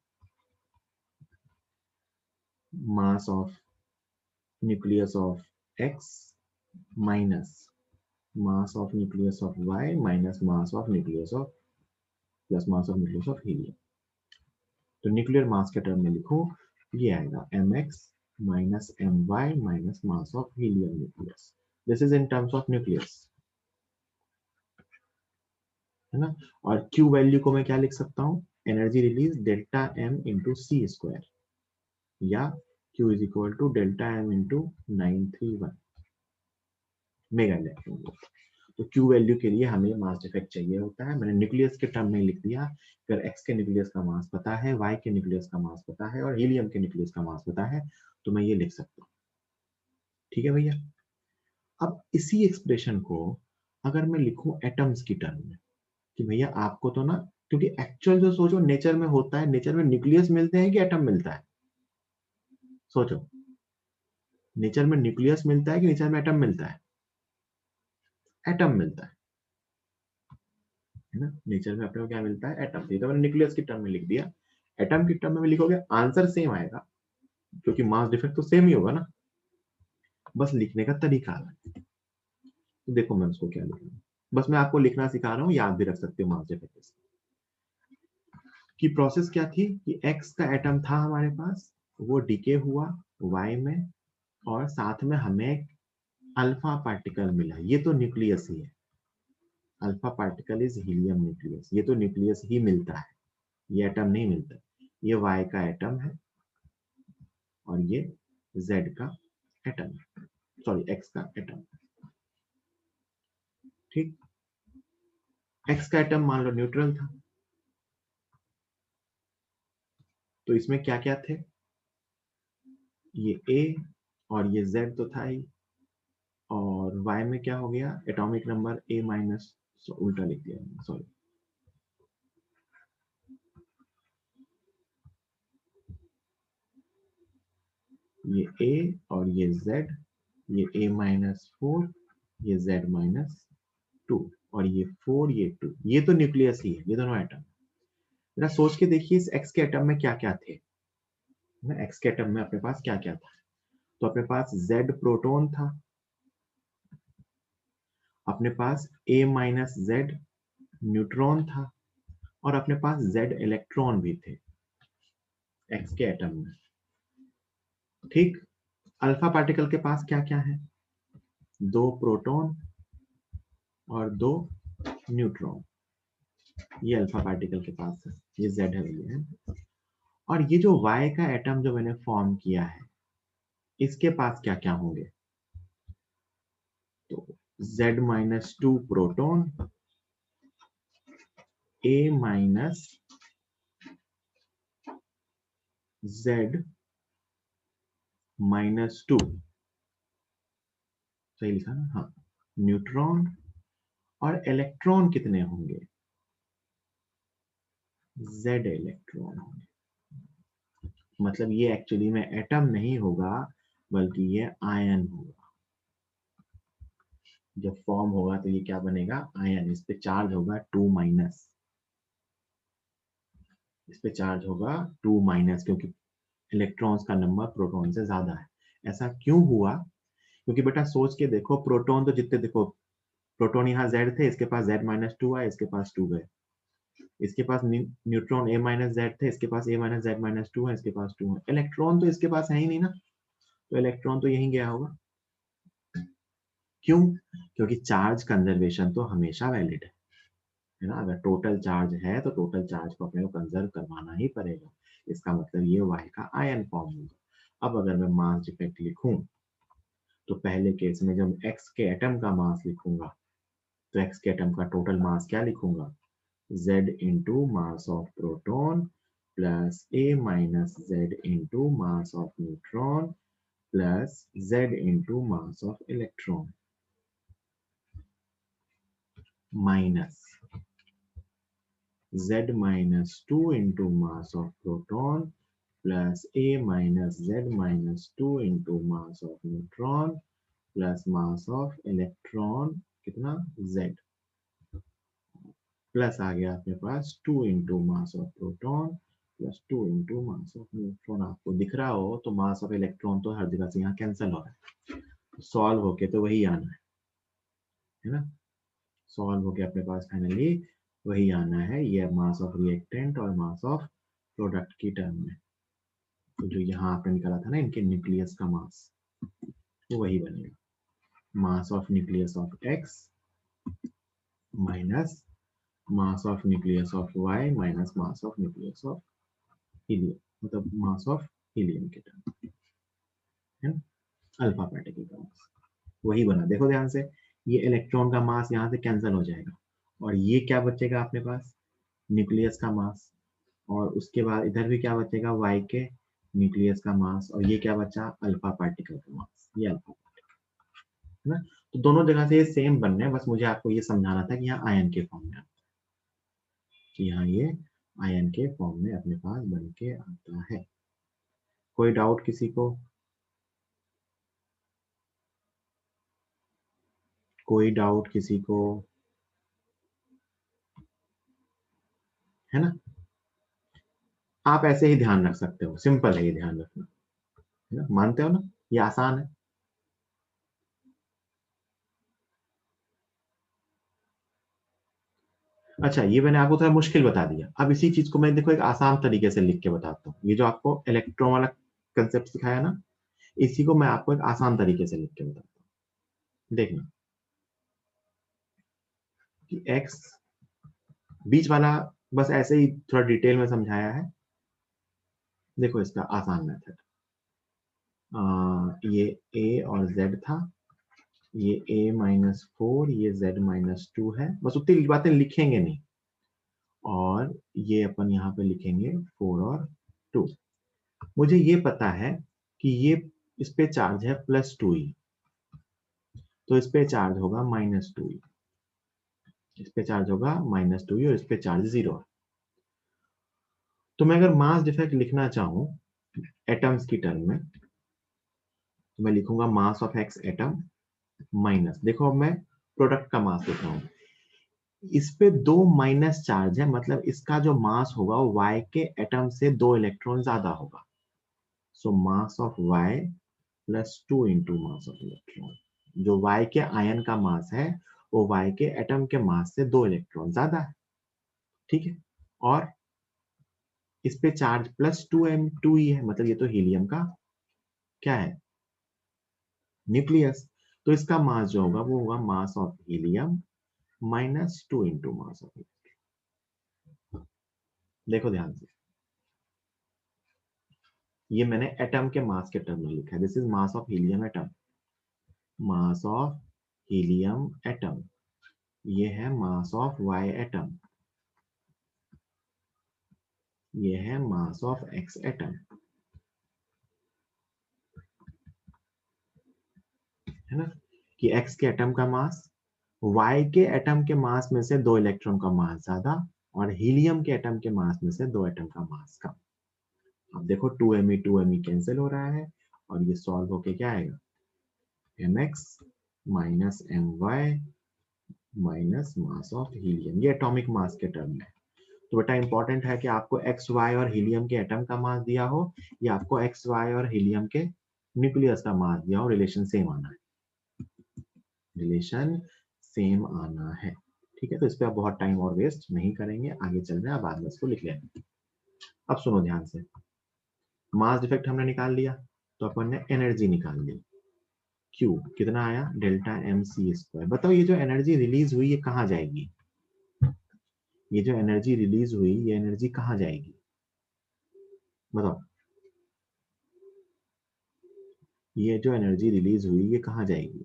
S1: mass of nucleus of X minus mass of nucleus of Y minus mass of nucleus of plus mass of nucleus of helium. तो न्यूक्लियर मास के term में लिखो, ये आएगा mx minus my minus mass of helium nucleus. This is in terms of nucleus. है ना। और Q value को मैं क्या लिख सकता हूँ, energy release delta M into C square, या Q is equal to delta M into 931 mega electron volt. तो Q वैल्यू के लिए हमें मास डिफेक्ट चाहिए होता है। मैंने न्यूक्लियस के टर्म में लिख दिया। अगर X के न्यूक्लियस का मास पता है, Y के न्यूक्लियस का मास पता है और हीलियम के न्यूक्लियस का मास पता है, तो मैं ये लिख सकता हूँ। ठीक है भैया। अब इसी एक्सप्रेशन को अगर मैं लिखूं एटम्स की टर्म में, कि भैया आपको तो ना, क्योंकि एक्चुअल जो सोचो नेचर में होता है, नेचर में न्यूक्लियस मिलते हैं कि एटम मिलता है, सोचो नेचर में न्यूक्लियस मिलता है कि नेचर में एटम मिलता है, एटम मिलता है ना। नेचर में अपने को क्या मिलता है, एटम। तो मैंने न्यूक्लियस की टर्म में लिख दिया। एटम की टर्म में लिखोगे आंसर सेम आएगा, क्योंकि मास डिफेक्ट तो सेम ही होगा ना, बस लिखने का तरीका अलग है। तो देखो मैं उसको क्या लिख रहा हूँ, बस मैं आपको लिखना सिखा रहा हूँ, याद भी रख सकते हो मास डिफेक्ट की प्रोसेस क्या थी, कि एक्स का एटम था हमारे पास, वो डीके हुआ वाई में, और साथ में हमें अल्फा पार्टिकल मिला। ये तो न्यूक्लियस ही है, alpha particle is helium nucleus. ये तो न्यूक्लियस ही मिलता है, ये एटम नहीं मिलता। ये वाई का एटम है और ये जेड का एटम है, सॉरी एक्स का एटम। ठीक, एक्स का एटम मान लो न्यूट्रल था, तो इसमें क्या क्या थे, ये ए और ये जेड तो था ही, और y में क्या हो गया, एटॉमिक नंबर a माइनस, उल्टा लिख दिया सॉरी, ये a और ये z, ये a माइनस 4, ये z माइनस 2, और ये 4 ये 2, ये तो न्यूक्लियस ही है, ये दोनों एटम। जरा सोच के देखिए इस x के एटम में क्या क्या थे ना, x के एटम में अपने पास क्या क्या था। तो अपने पास z प्रोटॉन था, अपने पास a माइनस z न्यूट्रॉन था, और अपने पास z इलेक्ट्रॉन भी थे x के एटम में। ठीक, अल्फा पार्टिकल के पास क्या क्या है, 2 प्रोटॉन और 2 न्यूट्रॉन, ये अल्फा पार्टिकल के पास है, ये जेड है ये है। और ये जो y का एटम जो मैंने फॉर्म किया है, इसके पास क्या क्या होंगे, तो z minus 2 proton, a minus z minus 2, सही लिखा ना, हाँ, न्यूट्रॉन, और इलेक्ट्रॉन कितने होंगे, z इलेक्ट्रॉन होंगे। मतलब ये एक्चुअली में एटम नहीं होगा, बल्कि ये आयन होगा। जब फॉर्म होगा तो ये क्या बनेगा, आयन। इस पे चार्ज होगा 2 माइनस, इस पे चार्ज होगा 2 माइनस, क्योंकि इलेक्ट्रॉन्स का नंबर प्रोटॉन से ज्यादा है। ऐसा क्यों हुआ, क्योंकि बेटा सोच के देखो, प्रोटॉन तो जितने देखो, प्रोटॉन यहाँ जेड थे, इसके पास जेड माइनस 2 आए, इसके पास 2 गए। इसके पास न्यूट्रॉन ए माइनस जेड थे, इसके पास ए माइनस जेड माइनस 2 है, इसके पास 2 है। इलेक्ट्रॉन तो इसके पास है ही नहीं ना, तो इलेक्ट्रॉन तो यहीं गया होगा। क्यों, क्योंकि चार्ज कंजर्वेशन तो हमेशा वैलिड है ना। अगर टोटल चार्ज है तो टोटल चार्ज को अपने को कंजर्व करवाना ही पड़ेगा। इसका मतलब ये y का आयन फॉर्म होगा। अब अगर मैं मास डिफेक्ट लिखूं, तो पहले केस में जब x के एटम का मास लिखूंगा, तो x के एटम का टोटल मास क्या लिखूंगा, z into mass of proton plus a minus z into mass of neutron plus z into mass of electron, minus z minus 2 into mass of proton plus a minus z minus 2 into mass of neutron plus mass of electron कितना z, plus आ गया अपने पास 2 into mass of proton plus 2 into mass of neutron। आपको दिख रहा हो तो मास of electron तो हर जगह से यहाँ कैंसिल हो रहा है, सॉल्व होके तो वही आना है ना, सॉल्व होके अपने पास फाइनली वही आना है, ये मास ऑफ रिएक्टेंट और मास ऑफ प्रोडक्ट की टर्म में। तो जो यहाँ आपने निकाला था ना इनके न्यूक्लियस का मास, वो वही बनेगा, mass of nucleus of X minus mass of nucleus of Y minus mass of nucleus of helium, मतलब मास ऑफ हीलियम के टर्म है ना, अल्फा पार्टिकल का मास वही बना। देखो ध्यान से, ये इलेक्ट्रॉन का मास यहाँ से कैंसिल हो जाएगा और ये क्या बचेगा अपने पास, न्यूक्लियस का मास, और उसके बाद इधर भी क्या बचेगा, वाई के न्यूक्लियस का मास, और ये क्या बचा, अल्फा पार्टिकल का मास, ये अल्फा है ना। तो दोनों जगह से ये सेम बन रहे हैं, बस मुझे आपको ये समझाना था कि यहाँ आयन के फॉर्म में, कि यहाँ ये आयन के फॉर्म में अपने पास बन के आता है। कोई डाउट किसी को, कोई डाउट किसी को, है ना। आप ऐसे ही ध्यान रख सकते हो, सिंपल है ये ध्यान रखना, है ना, मानते हो ना, ये आसान है। अच्छा, ये मैंने आपको थोड़ा मुश्किल बता दिया, अब इसी चीज को मैं देखो एक आसान तरीके से लिख के बताता हूँ। ये जो आपको इलेक्ट्रॉन वाला कंसेप्ट सिखाया ना, इसी को मैं आपको एक आसान तरीके से लिख के बताता हूँ। देखना कि x बीच वाला बस ऐसे ही थोड़ा डिटेल में समझाया है। देखो इसका आसान मेथड, ये a और z था, ये a-4, ये z-2 है, बस उतनी बातें लिखेंगे नहीं, और ये अपन यहाँ पे लिखेंगे 4 और 2। मुझे ये पता है कि ये इस पे चार्ज है +2e, तो इस पे चार्ज होगा -2e, इस पे चार्ज होगा -2e, और इस पे चार्ज 0 है। तो मैं अगर मास डिफेक्ट लिखना चाहूँ एटम्स की टर्म में, तो मैं लिखूंगा मास ऑफ एक्स एटम माइनस, देखो अब मैं प्रोडक्ट का मास लिख रहा हूँ, इस पे 2 माइनस चार्ज है, मतलब इसका जो मास होगा वो y के एटम से 2 इलेक्ट्रॉन ज्यादा होगा। So mass of y +2 into mass of electron, जो y के आयन का मास है वो y के एटम के मास से 2 इलेक्ट्रॉन ज्यादा है, ठीक है। और इस पे चार्ज +2m2e है, मतलब ये तो हीलियम का क्या है, न्यूक्लियस। तो इसका मास जो होगा वो होगा मास of helium -2 into mass of electron. देखो ध्यान से, ये मैंने एटम के मास के टर्म में लिखा है, this is mass of helium atom, mass of helium atom, ये है मास ऑफ वाई एटम, ये है मास ऑफ एक्स एटम, है ना, कि एक्स के एटम का मास वाई के एटम के मास में से 2 इलेक्ट्रॉन का मास ज्यादा, और हीलियम के एटम के मास में से 2 एटम का मास कम। अब देखो 2me कैंसिल हो रहा है, और ये सॉल्व होके क्या आएगा, mx minus my minus mass of helium, ये एटॉमिक मास के टर्म में। तो बेटा इंपॉर्टेंट है कि आपको एक्स वाई और हीलियम के एटम का मास दिया हो, या आपको एक्स वाई और हीलियम के न्यूक्लियस का मास दिया हो, रिलेशन सेम आना है, रिलेशन सेम आना है, ठीक है। तो इस पर आप बहुत टाइम और वेस्ट नहीं करेंगे, आगे चल रहे हैं, बाद में इसको लिख लेंगे। अब सुनो ध्यान से, मास डिफेक्ट हमने निकाल लिया, तो अपन ने एनर्जी निकाल ली, Q कितना आया, डेल्टा mc²। बताओ ये जो एनर्जी रिलीज हुई ये कहाँ जाएगी, ये जो एनर्जी रिलीज हुई ये एनर्जी कहाँ जाएगी, बताओ, ये जो एनर्जी रिलीज हुई ये कहाँ जाएगी।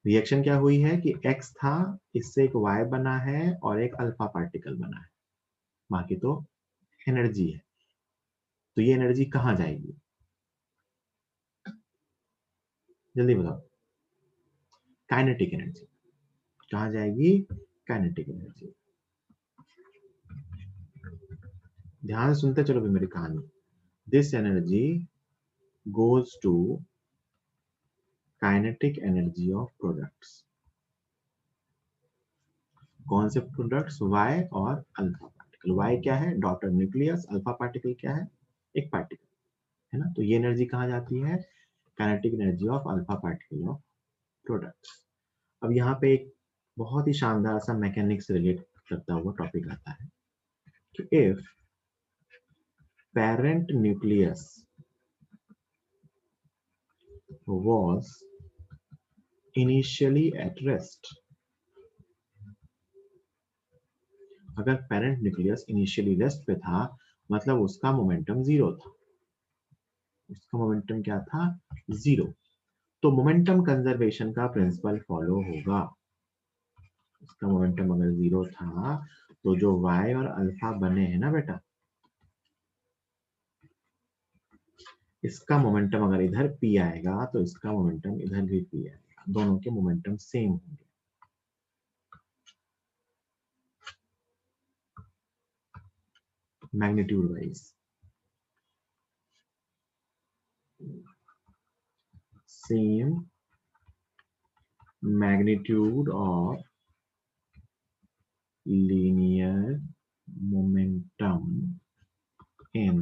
S1: रिएक्शन क्या हुई है कि x था, इससे एक y बना है और एक अल्फा पार्टिकल बना है, बाकी तो एनर्जी है। तो ये एनर्जी कहाँ जाएगी, जल्दी बताओ, काइनेटिक एनर्जी कहाँ जाएगी, काइनेटिक एनर्जी। ध्यान से सुनते चलो भी मेरी कहानी, this energy goes to kinetic energy of products. कौन से प्रोडक्ट्स, y और अल्फा पार्टिकल। y क्या है, डॉटर न्यूक्लियस, अल्फा पार्टिकल क्या है, एक पार्टिकल, है ना। तो ये एनर्जी कहाँ जाती है, kinetic energy of alpha particle of products. अब यहाँ पे एक बहुत ही शानदार सा मैकेनिक्स रिलेट करता हुआ टॉपिक आता है कि if parent nucleus was initially at rest, अगर पेरेंट न्यूक्लियस इनिशियली रेस्ट पे था मतलब उसका मोमेंटम जीरो था, उसका मोमेंटम क्या था, जीरो। तो मोमेंटम कंजर्वेशन का प्रिंसिपल फॉलो होगा। उसका मोमेंटम अगर जीरो था तो जो y और अल्फा बने हैं ना बेटा, इसका मोमेंटम अगर इधर p आएगा तो इसका मोमेंटम इधर भी p आएगा, दोनों के मोमेंटम सेम होंगे। Magnitude wise same magnitude of linear momentum in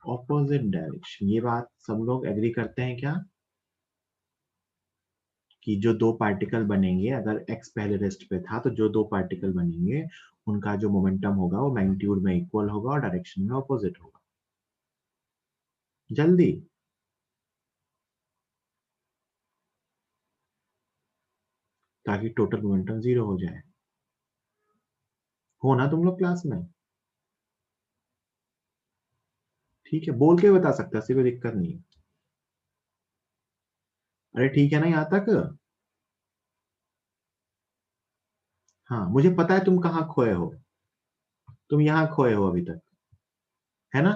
S1: opposite direction। ये बात सब लोग एग्री करते हैं क्या, कि जो दो पार्टिकल बनेंगे, अगर x पहले रेस्ट पे था तो जो दो पार्टिकल बनेंगे उनका जो मोमेंटम होगा वो मैग्नीट्यूड में इक्वल होगा और डायरेक्शन में ऑपोजिट होगा। जल्दी, ताकि टोटल मोमेंटम जीरो हो जाए। हो ना तुम लोग क्लास में? ठीक है, बोल के बता सकता है, कोई दिक्कत नहीं। अरे ठीक है ना यहाँ तक? हाँ, मुझे पता है तुम कहाँ खोए हो, तुम यहाँ खोए हो अभी तक, है ना?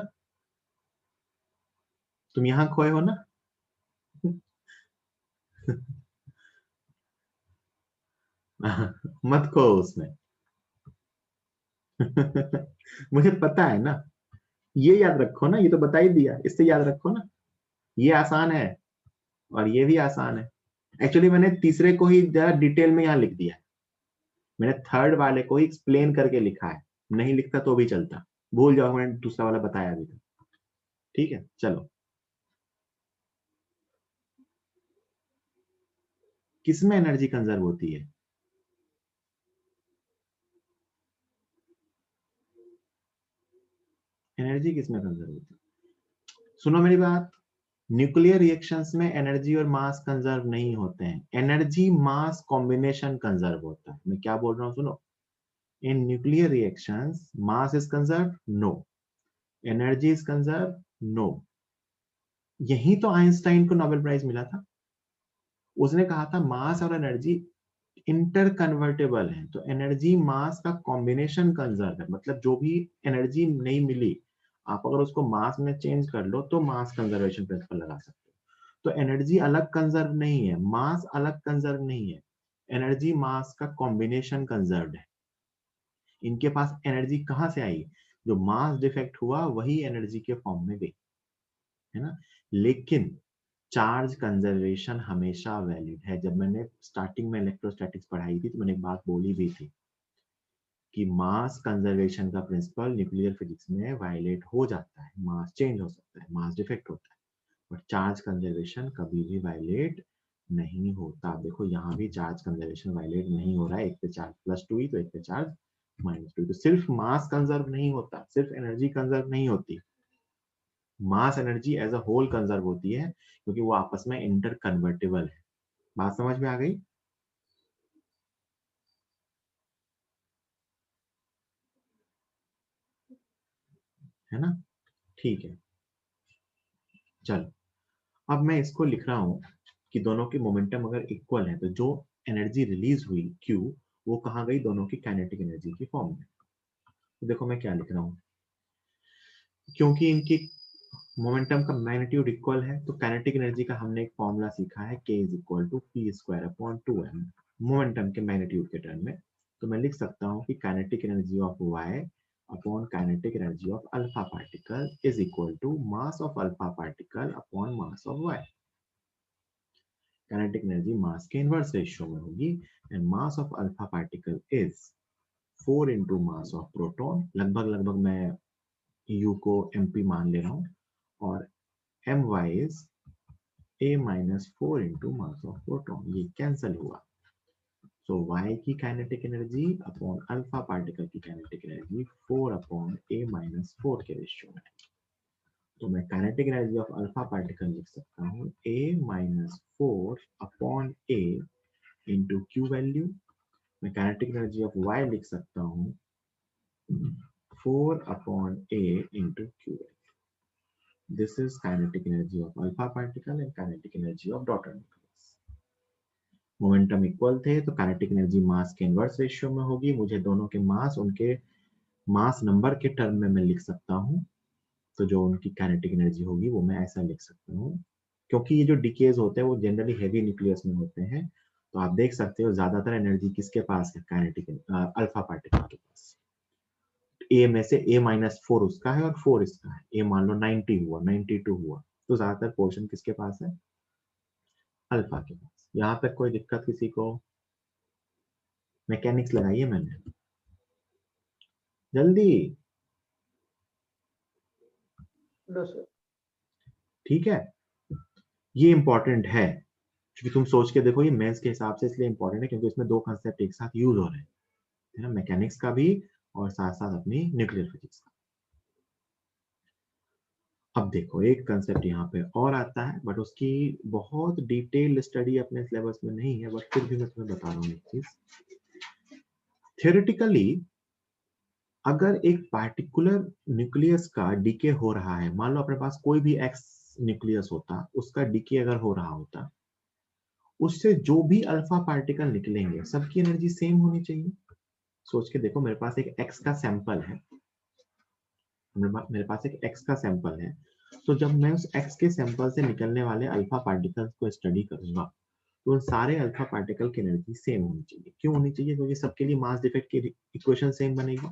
S1: तुम यहाँ खोए हो ना? मत खो उसमें। मुझे पता है ना, ये याद रखो ना, ये तो बता ही दिया, इससे याद रखो ना। ये आसान है और ये भी आसान है। एक्चुअली मैंने तीसरे को ही जरा डिटेल में यहाँ लिख दिया है, मैंने थर्ड वाले को ही एक्सप्लेन करके लिखा है, नहीं लिखता तो भी चलता, भूल जाओ मैंने दूसरा वाला बताया अभी तक। ठीक है चलो, किसमें एनर्जी कंजर्व होती है? एनर्जी किसमें कंजर्व होती है? सुनो मेरी बात, न्यूक्लियर रिएक्शंस में एनर्जी और मास कंजर्व नहीं होते हैं, एनर्जी मास कॉम्बिनेशन कंजर्व होता है। मैं क्या बोल रहा हूँ सुनो, in nuclear reactions mass is conserve, no. Energy is conserve, no. यही तो आइंस्टाइन को नोबेल प्राइज मिला था, उसने कहा था मास और एनर्जी इंटर कन्वर्टेबल है, तो एनर्जी मास का कॉम्बिनेशन कंजर्व है, मतलब जो भी एनर्जी नहीं मिली आप अगर उसको मास में चेंज कर लो तो मास कंजर्वेशन प्रिंसिपल लगा सकते हो। तो एनर्जी अलग कंजर्व नहीं है, मास अलग कंजर्व नहीं है, एनर्जी मास का कॉम्बिनेशन कंजर्व है। इनके पास एनर्जी कहां से आई, जो मास डिफेक्ट हुआ वही एनर्जी के फॉर्म में गई, है ना? लेकिन चार्ज कंजर्वेशन हमेशा वैलिड है। जब मैंने स्टार्टिंग में इलेक्ट्रोस्टैटिक्स पढ़ाई थी तो मैंने एक बात बोली भी थी कि मास कंजर्वेशन का प्रिंसिपल न्यूक्लियर फिजिक्स में वायलेट हो जाता है, मास चेंज हो सकता है, मास डिफेक्ट होता है, बट चार्ज कंजर्वेशन कभी भी वायलेट नहीं होता। देखो यहाँ भी चार्ज कंजर्वेशन वायलेट नहीं हो रहा है, एक पे चार्ज +2 ही तो एक पे चार्ज -2, तो सिर्फ मास कंजर्व नहीं होता, सिर्फ एनर्जी कंजर्व नहीं होती, mass energy as a whole conserve होती है, क्योंकि वो आपस में इंटर कन्वर्टेबल है। बात समझ में आ गई? है ना? ठीक है, चलो अब मैं इसको लिख रहा हूं कि दोनों के मोमेंटम अगर इक्वल है तो जो एनर्जी रिलीज हुई Q वो कहाँ गई, दोनों की काइनेटिक एनर्जी की फॉर्म में। तो देखो मैं क्या लिख रहा हूँ, क्योंकि इनकी मोमेंटम का मैग्नीट्यूड इक्वल है तो काइनेटिक एनर्जी का हमने एक फॉर्मूला सीखा है, K is equal to P² upon 2m, momentum के मैग्नीट्यूड के टर्म में। तो मैं लिख सकता हूँ कि kinetic energy of y upon kinetic energy of alpha particle is equal to mass of alpha particle upon mass of y। Kinetic energy mass के इनवर्स रेशियो में होगी, and mass of alpha particle is 4 into mass of proton, लगभग लगभग मैं u को mp मान ले रहा हूँ, और my is a-4 into mass of proton, ये कैंसिल हुआ। सो y की kinetic energy upon alpha particle की काइनेटिक एनर्जी 4 अपॉन a-4 के रेशियो में। तो मैं kinetic energy of alpha particle लिख सकता हूँ a-4 upon a into Q value मैं काइनेटिक एनर्जी ऑफ y लिख सकता हूँ 4/a into QL. This is kinetic energy of alpha particle and kinetic energy of daughter nucleus. Momentum equal थे तो kinetic energy mass के inverse ratio में होगी। मुझे दोनों के मास उनके मास नंबर के टर्म में मैं लिख सकता हूँ, तो जो उनकी काइनेटिक एनर्जी होगी वो मैं ऐसा लिख सकता हूँ। क्योंकि ये जो डिकेज होते हैं वो जनरली हेवी न्यूक्लियस में होते हैं, तो आप देख सकते हो ज्यादातर एनर्जी किसके पास है, काइनेटिक अल्फा पार्टिकल के पास। ए में से A-4 उसका है और 4 इसका है। ए मान लो 90 हुआ, 92 हुआ, तो ज्यादातर पोर्शन किसके पास है, अल्फा के पास। यहां तक कोई दिक्कत किसी को? मैकेनिक्स लगाइए मैंने, जल्दी।
S2: No sir.
S1: ठीक है, ये इंपॉर्टेंट है क्योंकि तुम सोच के देखो, ये मेंस के हिसाब से इसलिए इंपॉर्टेंट है क्योंकि इसमें दो कंसेप्ट एक साथ यूज हो रहे हैं, है ना, मैकेनिक्स का भी और साथ साथ अपनी न्यूक्लियर फिजिक्स का। अब देखो एक कंसेप्ट यहाँ पे और आता है, बट उसकी बहुत डिटेल स्टडी अपने सिलेबस में नहीं है, बट फिर भी मैं तुम्हें बता रहा हूँ एक चीज। थियोरेटिकली अगर एक पार्टिकुलर न्यूक्लियस का डीके हो रहा है, मान लो अपने पास कोई भी एक्स न्यूक्लियस होता, उसका डीके अगर हो रहा होता, उससे जो भी अल्फा पार्टिकल निकलेंगे सबकी एनर्जी सेम होनी चाहिए। सोच के देखो, मेरे पास एक एक्स का सैंपल है, मेरे पास एक एक्स का सैंपल है, तो जब मैं उस एक्स के सैंपल से निकलने वाले अल्फा पार्टिकल्स को स्टडी करूंगा, तो उन सारे अल्फा पार्टिकल की एनर्जी सेम होनी चाहिए। क्यों होनी चाहिए? क्योंकि सबके लिए मास डिफेक्ट की इक्वेशन सेम बनेगी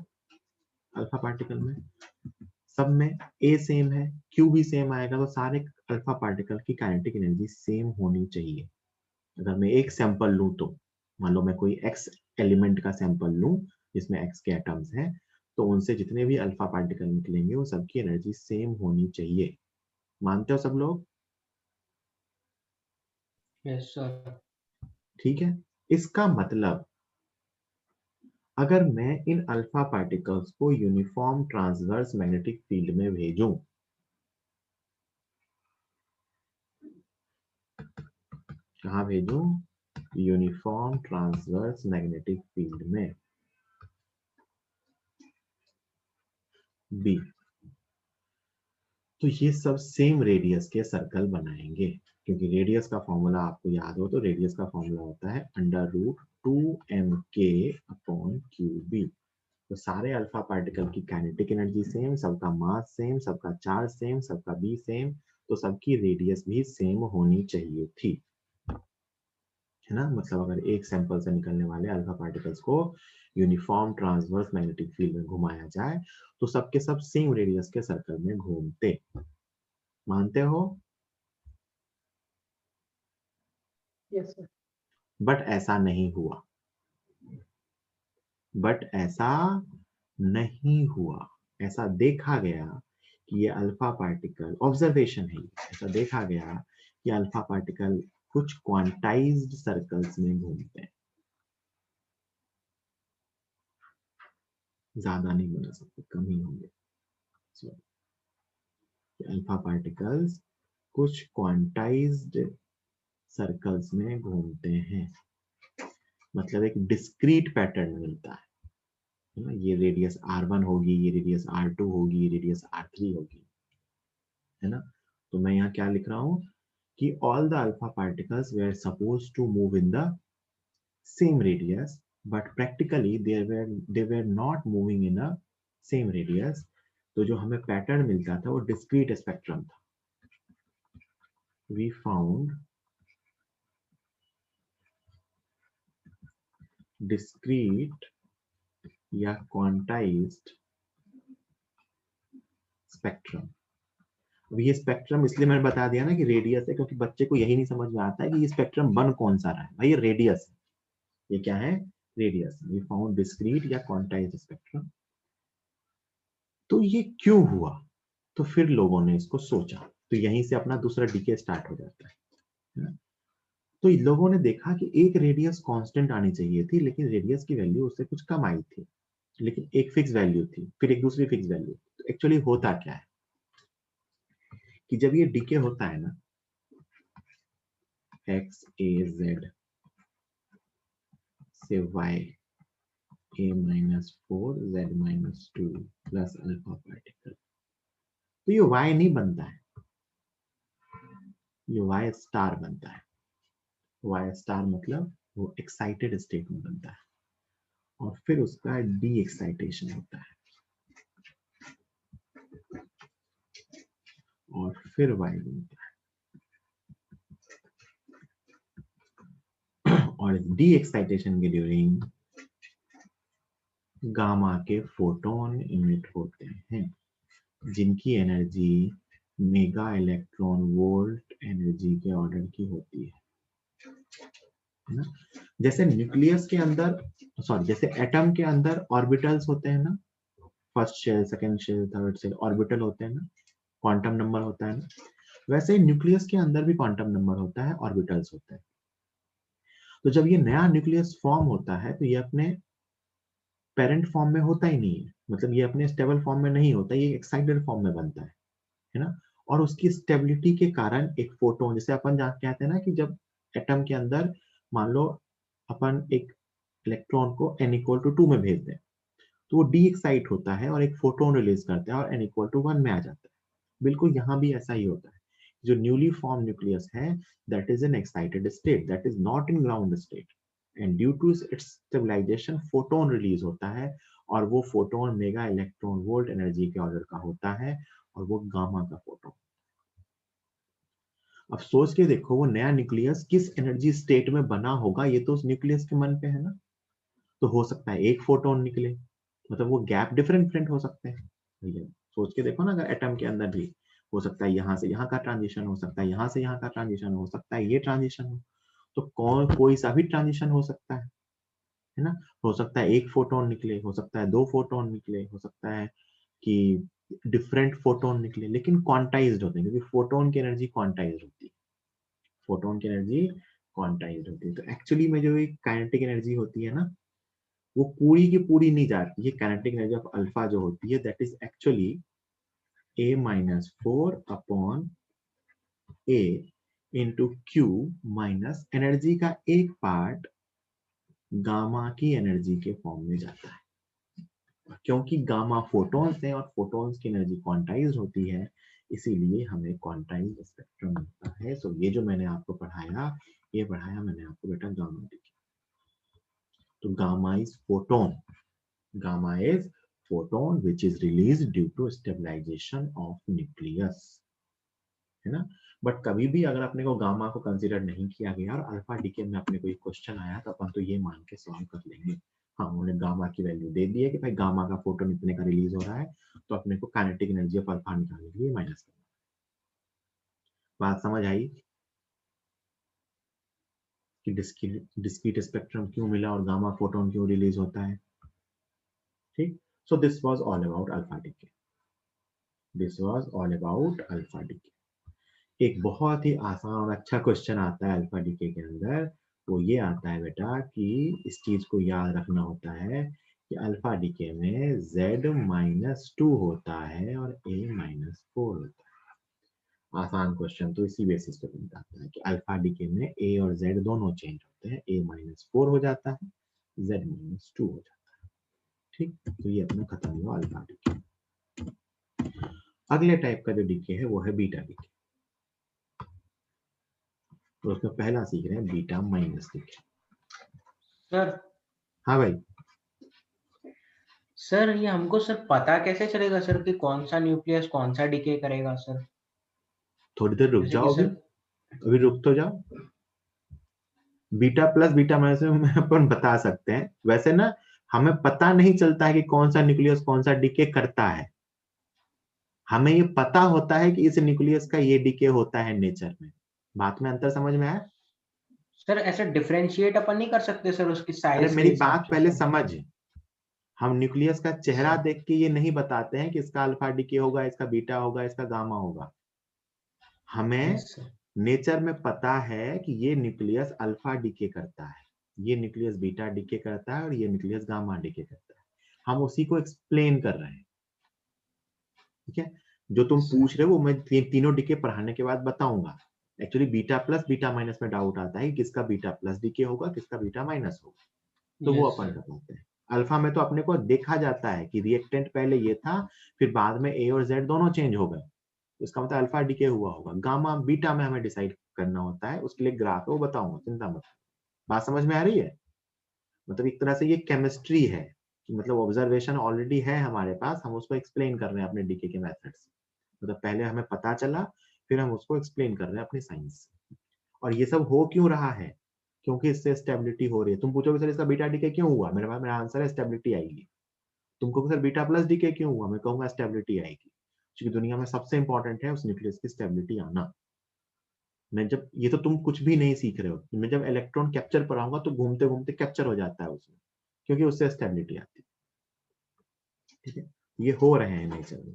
S1: अल्फा पार्टिकल में, सब में ए सेम है, क्यू भी सेम आएगा, तो सारे अल्फा पार्टिकल की काइनेटिक एनर्जी सेम होनी चाहिए। अगर मैं एक सैंपल लूं तो मान लो मैं कोई एक्स एलिमेंट का सैंपल लूं जिसमें एक्स के एटम्स हैं, तो उनसे जितने भी अल्फा पार्टिकल निकलेंगे वो सबकी एनर्जी सेम होनी चाहिए। मानते हो सब लोग?
S2: Yes sir.
S1: ठीक है, इसका मतलब अगर मैं इन अल्फा पार्टिकल्स को यूनिफॉर्म ट्रांसवर्स मैग्नेटिक फील्ड में भेजूं, कहां भेजूं? यूनिफॉर्म ट्रांसवर्स मैग्नेटिक फील्ड में, बी, तो ये सब सेम रेडियस के सर्कल बनाएंगे। क्योंकि रेडियस का फॉर्मूला आपको याद हो, तो रेडियस का फॉर्मूला होता है √2mk/QB। तो सारे अल्फा पार्टिकल की काइनेटिक एनर्जी सेम, सबका मास सेम, सबका चार्ज सेम, सबका बी सेम, तो सबकी रेडियस भी सेम होनी चाहिए थी, है ना। मतलब अगर एक सैंपल से निकलने वाले अल्फा पार्टिकल्स को यूनिफॉर्म ट्रांसवर्स मैग्नेटिक फील्ड में घुमाया जाए, तो सबके सब सेम रेडियस के सर्कल में घूमते। मानते हो?
S2: Yes sir.
S1: बट ऐसा नहीं हुआ, बट ऐसा नहीं हुआ। ऐसा देखा गया कि ये अल्फा पार्टिकल, ऑब्जर्वेशन है, ऐसा देखा गया कि अल्फा पार्टिकल कुछ क्वांटाइज्ड सर्कल्स में घूमते हैं। ज्यादा नहीं बना सकते, कम ही होंगे। अल्फा पार्टिकल्स कुछ क्वांटाइज्ड सर्कल्स में घूमते हैं, मतलब एक डिस्क्रीट पैटर्न मिलता है ना। ये रेडियस R1 होगी, ये रेडियस R2 होगी, ये रेडियस R3 होगी, है ना। तो मैं यहाँ क्या लिख रहा हूँ कि all the alpha particles were suppose to move in the same radius, but practically they were not moving in a same radius. तो जो हमें पैटर्न मिलता था वो डिस्क्रीट स्पेक्ट्रम था। वी फाउंड डिस्क्रीट या क्वांटाइज्ड स्पेक्ट्रम। अब ये स्पेक्ट्रम इसलिए मैंने बता दिया ना कि रेडियस है, क्योंकि बच्चे को यही नहीं समझ में आता है कि ये स्पेक्ट्रम बन कौन सा रहा है। भाई ये रेडियस है, ये क्या है? रेडियस। वी फाउंड डिस्क्रीट या क्वांटाइज्ड स्पेक्ट्रम। तो ये क्यों हुआ? तो फिर लोगों ने इसको सोचा, तो यहीं से अपना दूसरा डीके स्टार्ट हो जाता है। तो इन लोगों ने देखा कि एक रेडियस कांस्टेंट आनी चाहिए थी, लेकिन रेडियस की वैल्यू उससे कुछ कम आई थी, लेकिन एक फिक्स वैल्यू थी, फिर एक दूसरी फिक्स वैल्यू। तो एक्चुअली होता क्या है कि जब ये डीके होता है ना, एक्स ए जेड से Y a minus 4 z minus 2 plus alpha particle. तो ये y नहीं बनता है, ये y स्टार बनता है। y स्टार मतलब वो एक्साइटेड स्टेट में बनता है और फिर उसका डी एक्साइटेशन होता है और फिर y बनता है। और डी एक्साइटेशन के ड्यूरिंग गामा के फोटोन इमिट होते हैं जिनकी energy mega electron volt energy के ऑर्डर की होती है ना। जैसे न्यूक्लियस के अंदर, सॉरी जैसे एटम के अंदर ऑर्बिटल्स होते हैं ना, first shell, second shell, third shell, orbital होते हैं ना, क्वांटम नंबर होता है ना, वैसे ही न्यूक्लियस के अंदर भी क्वांटम नंबर होता है, ऑर्बिटल्स होते हैं। तो जब ये नया न्यूक्लियस फॉर्म होता है तो ये अपने पेरेंट फॉर्म में होता ही नहीं है, मतलब ये अपने स्टेबल फॉर्म में नहीं होता, ये एक्साइटेड फॉर्म में बनता है ना। और उसकी स्टेबिलिटी के कारण एक फोटोन, जैसे अपन जहाँ कहते हैं ना कि जब एटम के अंदर मान लो अपन एक इलेक्ट्रॉन को n इक्वल टू 2 में भेज दें तो वो डी एक्साइट होता है और एक फोटोन रिलीज करता है और n इक्वल टू 1 में आ जाता है। बिल्कुल यहाँ भी ऐसा ही होता है। जो न्यूली फॉर्म न्यूक्लियस है that is an excited state, that is not in ground state, and due to its stabilization photon release होता है और वो photon mega electron volt energy के ऑर्डर का होता है और वो गामा का फोटोन। अब सोच के देखो वो नया न्यूक्लियस किस एनर्जी स्टेट में बना होगा, ये तो उस न्यूक्लियस के मन पे है ना। तो हो सकता है एक फोटोन निकले, मतलब वो गैप डिफरेंट डिफरेंट हो सकते हैं। भैया सोच के देखो ना, अगर एटम के अंदर भी हो सकता है यहाँ से यहाँ का ट्रांजिशन हो सकता है, यहाँ से यहाँ का ट्रांजिशन हो सकता है, ये ट्रांजिशन हो, तो कोई सा भी ट्रांजिशन हो सकता है ना। हो सकता है एक फोटोन निकले, हो सकता है 2 फोटोन निकले, हो सकता है कि डिफरेंट फोटोन निकले, लेकिन क्वांटाइज्ड होते हैं क्योंकि फोटोन की एनर्जी क्वांटाइज्ड होती है। फोटोन की एनर्जी क्वांटाइज्ड होती है। तो एक्चुअली में जो एक काइनेटिक एनर्जी होती है ना, वो पूरी की पूरी नहीं जाती है। काइनेटिक एनर्जी ऑफ अल्फा जो होती है that is actually a-4 upon a into Q minus energy का एक पार्ट गामा की एनर्जी के फॉर्म में जाता है। क्योंकि गामा फोटॉन्स है और फोटॉन्स की एनर्जी क्वांटाइज्ड होती है, इसीलिए हमें क्वांटाइज्ड स्पेक्ट्रम मिलता है। सो ये जो मैंने आपको पढ़ाया, ये पढ़ाया मैंने आपको बेटा गामा डी। तो gamma is photon, gamma is photon which is released due to stabilization of nucleus, है ना। बट कभी भी अगर अपने को गामा को कंसीडर नहीं किया गया और अल्फा डीके में अपने को एक क्वेश्चन आया तो अपन तो ये मान के सॉल्व कर लेंगे। हाँ, उन्होंने गामा की वैल्यू दे दी है कि भाई गामा का फोटोन इतने का रिलीज हो रहा है, तो अपने को काइनेटिक एनर्जी ऑफ अल्फा निकालने के लिए माइनस करना। बात समझ आई कि डिस्क्रीट स्पेक्ट्रम क्यों मिला और गामा फोटोन क्यों रिलीज होता है। ठीक, so this was all about alpha decay, this was all about alpha decay. एक बहुत ही आसान और अच्छा क्वेश्चन आता है अल्फा डीके के अंदर, वो ये आता है बेटा कि इस चीज को याद रखना होता है कि अल्फा डीके में z-2 होता है और a-4 होता है। आसान क्वेश्चन तो इसी बेसिस पे बनता है कि अल्फा डीके में a और z दोनों चेंज होते हैं, a-4 हो जाता है, z-2 हो जाता है। ठीक, तो ये अपना खत्म हुआ अल्फा डीके। अगले टाइप का जो डीके है वो है बीटा डीके। तो उसमें पहला सीख रहे हैं बीटा माइनस डीके।
S2: सर
S1: हाँ भाई,
S2: सर ये हमको सर पता कैसे चलेगा सर कि कौन सा न्यूक्लियस कौन सा डिके करेगा सर?
S1: थोड़ी देर रुक
S2: जैसे कि
S1: जाओ,
S2: सर
S1: अभी रुक तो जाओ। बीटा प्लस बीटा माइनस में अपन बता सकते हैं। वैसे ना हमें पता नहीं चलता है कि कौन सा न्यूक्लियस कौन सा डीके करता है, हमें ये पता होता है कि इस न्यूक्लियस का ये डीके होता है नेचर में। बात में अंतर समझ में आया?
S2: सर ऐसे डिफरेंशिएट अपन नहीं कर सकते सर उसकी
S1: अरे
S2: साइज के
S1: मेरी
S2: हिसाब
S1: बात
S2: से
S1: पहले
S2: सर?
S1: समझ, हम न्यूक्लियस का चेहरा
S2: सर
S1: देख के ये नहीं बताते हैं कि इसका अल्फा डीके होगा, इसका बीटा होगा, इसका गामा होगा। हमें
S2: यस सर।
S1: नेचर में पता है कि ये न्यूक्लियस अल्फा डीके करता है, ये न्यूक्लियस बीटा डीके करता है और ये न्यूक्लियस गामा डीके करता है। हम उसी को एक्सप्लेन कर रहे हैं। ठीक है, जो तुम पूछ रहे हो वो मैं तीनों डीके पढ़ाने के बाद बताऊंगा। Actually beta plus beta minus में डाउट आता है कि किसका बीटा प्लस डीके होगा, किसका बीटा माइनस होगा, तो वो
S2: यस
S1: अपन
S2: सर।
S1: कर पाते हैं। अल्फा में तो अपने को देखा जाता है कि रिएक्टेंट पहले ये था, फिर बाद में ए और जेड दोनों चेंज हो गए, इसका मतलब अल्फा डीके हुआ होगा। गामा बीटा में हमें डिसाइड करना होता है, उसके लिए ग्राफ है वो बताऊंगा, चिंता मत। बात समझ में आ रही है? मतलब एक तरह से ये केमिस्ट्री है कि मतलब ऑब्जर्वेशन ऑलरेडी है हमारे पास, हम उसको एक्सप्लेन कर रहे हैं अपने डीके के मेथड से। मतलब पहले हमें पता चला, फिर हम उसको एक्सप्लेन कर रहे हैं अपनी साइंस से। और ये सब हो क्यों रहा है? क्योंकि इससे स्टेबिलिटी हो रही है। तुम पूछोगे सर इसका बीटा डीके क्यों हुआ, मेरे पास मेरा आंसर है स्टेबिलिटी आएगी। तुम कहोगे सर बीटा प्लस डीके क्यों हुआ, मैं कहूंगा स्टेबिलिटी आएगी। क्योंकि दुनिया में सबसे इंपॉर्टेंट है उस न्यूक्लियस की स्टेबिलिटी आना। मैं जब ये तो तुम कुछ भी नहीं सीख रहे हो, मैं जब इलेक्ट्रॉन कैप्चर पर आऊंगा तो घूमते घूमते कैप्चर हो जाता है उसमें, क्योंकि उससे स्टेबिलिटी आती है। ठीक है, ये हो रहे हैं नेचर में।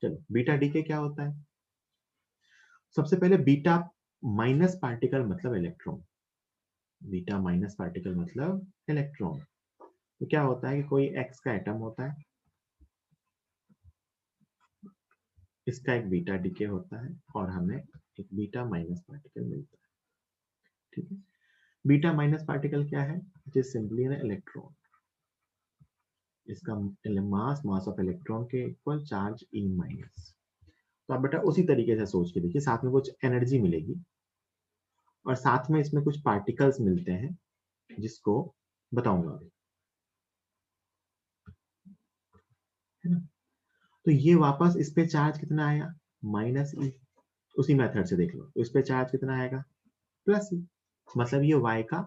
S1: चलो बीटा डीके क्या होता है? सबसे पहले बीटा माइनस पार्टिकल मतलब इलेक्ट्रॉन। बीटा माइनस पार्टिकल मतलब इलेक्ट्रॉन। तो क्या होता है कि कोई एक्स का एटम होता है, इसका एक बीटा डीके होता है और हमें एक बीटा माइनस पार्टिकल मिलता है। ठीक है, बीटा माइनस पार्टिकल क्या है? It is simply an electron. इसका मास ऑफ इलेक्ट्रॉन के इक्वल चार्ज ई माइनस। तो आप बेटा उसी तरीके से सोच के देखिए, साथ में कुछ एनर्जी मिलेगी और साथ में इसमें कुछ पार्टिकल्स मिलते हैं जिसको बताऊंगा अभी, है ना। तो ये वापस इस पे चार्ज कितना आया? माइनस ई। उसी मेथड से देख लो, तो इस पे चार्ज कितना आएगा? प्लस ई। मतलब ये y का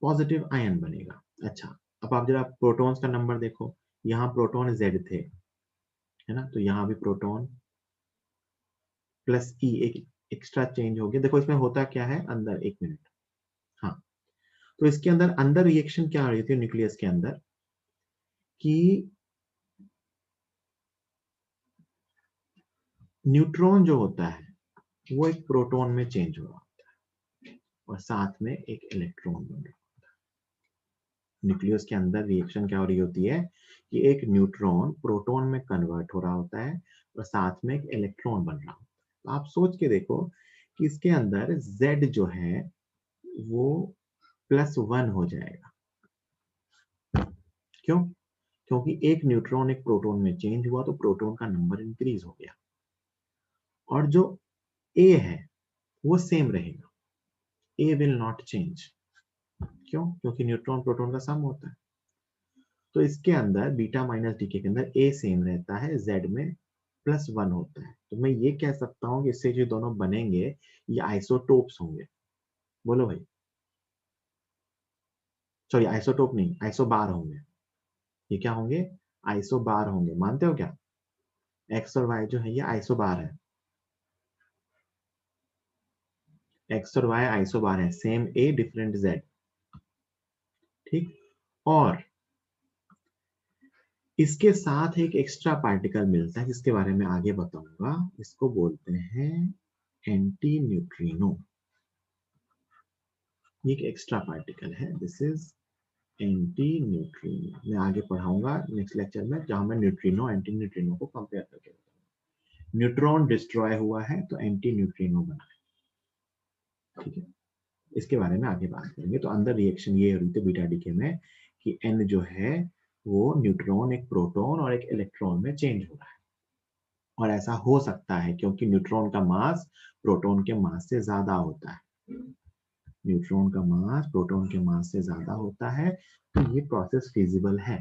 S1: पॉजिटिव आयन बनेगा। अच्छा, अब आप जरा प्रोटॉन्स का नंबर देखो, यहाँ प्रोटॉन z थे, है ना, तो यहाँ भी प्रोटॉन प्लस ई एक एक्स्ट्रा चेंज हो गया। देखो इसमें होता क्या है अंदर, एक मिनट, हाँ, तो इसके अंदर अंदर रिएक्शन क्या हो रही थी न्यूक्लियस के अंदर कि न्यूट्रॉन जो होता है वो एक प्रोटॉन में चेंज हो रहा है और साथ में एक इलेक्ट्रॉन बन रहा है। न्यूक्लियस के अंदर रिएक्शन क्या हो रही होती है कि एक न्यूट्रॉन प्रोटॉन में कन्वर्ट हो रहा होता है और साथ में एक इलेक्ट्रॉन बन रहा होता है। तो आप सोच के देखो कि इसके अंदर Z जो है वो +1 हो जाएगा। क्यों? क्योंकि एक न्यूट्रॉन एक प्रोटॉन में चेंज हुआ तो प्रोटॉन का नंबर इंक्रीज हो गया और जो A है वो सेम रहेगा, A विल नॉट चेंज। क्यों? क्योंकि न्यूट्रॉन प्रोटॉन का सम होता है। तो इसके अंदर बीटा माइनस डीके के अंदर A सेम रहता है, Z में +1 होता है। तो मैं ये कह सकता हूँ कि इससे जो दोनों बनेंगे ये आइसोटोप्स होंगे। बोलो भाई, सॉरी आइसोटोप नहीं, आइसोबार होंगे। ये क्या होंगे? आइसोबार होंगे। मानते हो क्या? एक्स और वाई जो है ये आइसोबार है, एक्स और वाई आइसोबार है, सेम ए डिफरेंट जेड। ठीक, और इसके साथ एक एक्स्ट्रा पार्टिकल मिलता है जिसके बारे में आगे बताऊंगा, इसको बोलते हैं एंटी न्यूट्रिनो। ये एक एक्स्ट्रा पार्टिकल है, दिस इज एंटी न्यूट्रिनो। मैं आगे पढ़ाऊंगा नेक्स्ट लेक्चर में जहां मैं न्यूट्रिनो एंटी न्यूट्रिनो को कंपेयर करके बताऊंगा। न्यूट्रॉन डिस्ट्रॉय हुआ है तो एंटी न्यूट्रिनो बना है। ठीक है, इसके बारे में आगे बात करेंगे। तो अंदर रिएक्शन ये हो रही थी बीटा डीके में कि एन जो है वो न्यूट्रॉन एक प्रोटॉन और एक इलेक्ट्रॉन में चेंज हो रहा है। और ऐसा हो सकता है क्योंकि न्यूट्रॉन का मास प्रोटॉन के मास से ज्यादा होता है। न्यूट्रॉन का मास प्रोटॉन के मास से ज्यादा होता है, तो ये प्रोसेस फिजिबल है,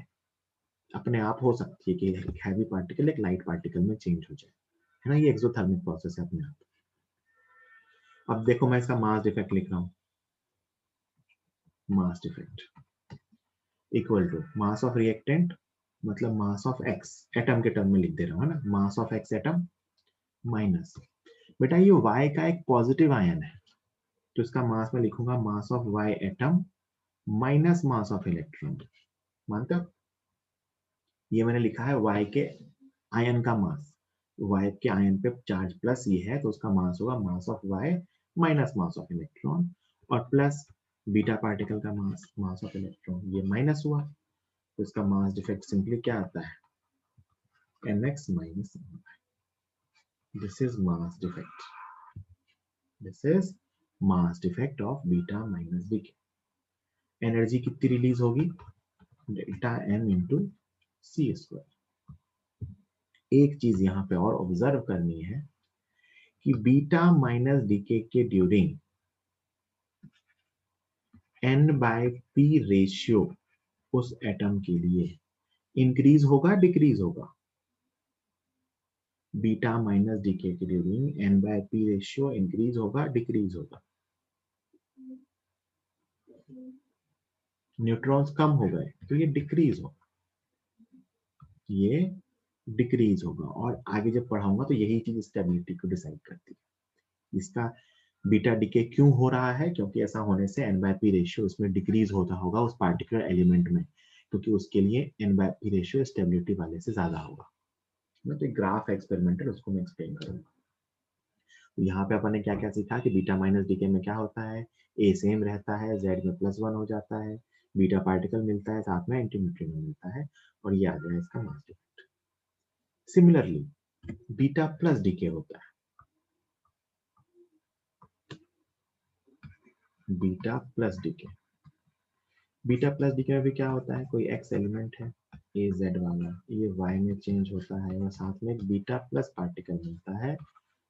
S1: अपने आप हो सकती है कि एक हैवी पार्टिकल एक लाइट पार्टिकल में चेंज हो जाए, है ना। ये एक्सोथर्मिक प्रोसेस है अपने आप। अब देखो मैं इसका मास डिफेक्ट लिख रहा हूँ, mass defect equal to mass of reactant मतलब मास ऑफ एक्स, एटम के टर्म में लिख दे रहा हूँ, है ना, mass of X atom minus, बेटा ये y का एक पॉजिटिव आयन है तो इसका मास में लिखूंगा मास of y atom minus mass of electron. मानते हो? ये मैंने लिखा है y के आयन का मास, y के आयन पे चार्ज प्लस ये है तो उसका मास होगा मास of y minus mass of electron, और प्लस बीटा पार्टिकल का मास, मास ऑफ इलेक्ट्रॉन ये माइनस हुआ तो इसका मास डिफेक्ट सिंपली क्या आता है? mx minus my. This is mass defect. This is mass defect of beta minus bk. Energy कितनी रिलीज होगी, delta M into C square. एक चीज यहाँ पे और ऑब्जर्व करनी है कि बीटा माइनस डीके के during n by p ratio उस एटम के लिए इंक्रीज होगा डिक्रीज होगा, बीटा माइनस डीके के during n by p ratio increase होगा डिक्रीज होगा। न्यूट्रॉन्स कम हो गए तो ये डिक्रीज होगा, ये डिक्रीज होगा। और आगे जब पढ़ाऊंगा तो यही चीज स्टेबिलिटी को डिसाइड करती है। इसका बीटा डिके क्यों हो रहा है, क्योंकि ऐसा होने से n बाय p रेशियो इसमें डिक्रीज होता होगा उस पार्टिकुलर एलिमेंट में, क्योंकि उसके लिए n by p ratio stability वाले से ज्यादा होगा। तो एक ग्राफ एक्सपेरिमेंटल, उसको मैं एक्सप्लेन करूंगा। तो यहाँ पे अपन ने क्या क्या सीखा कि बीटा माइनस डीके में क्या होता है, ए सेम रहता है, जेड में +1 हो जाता है, बीटा पार्टिकल मिलता है, साथ में एंटी न्यूट्रिनो मिलता है, और ये आ गया इसका mass defect. Similarly beta plus decay होता है, beta plus decay. Beta plus decay में भी क्या होता है, कोई एक्स एलिमेंट है ए जेड वाला, ये वाई में चेंज होता है, और साथ में एक बीटा प्लस पार्टिकल मिलता है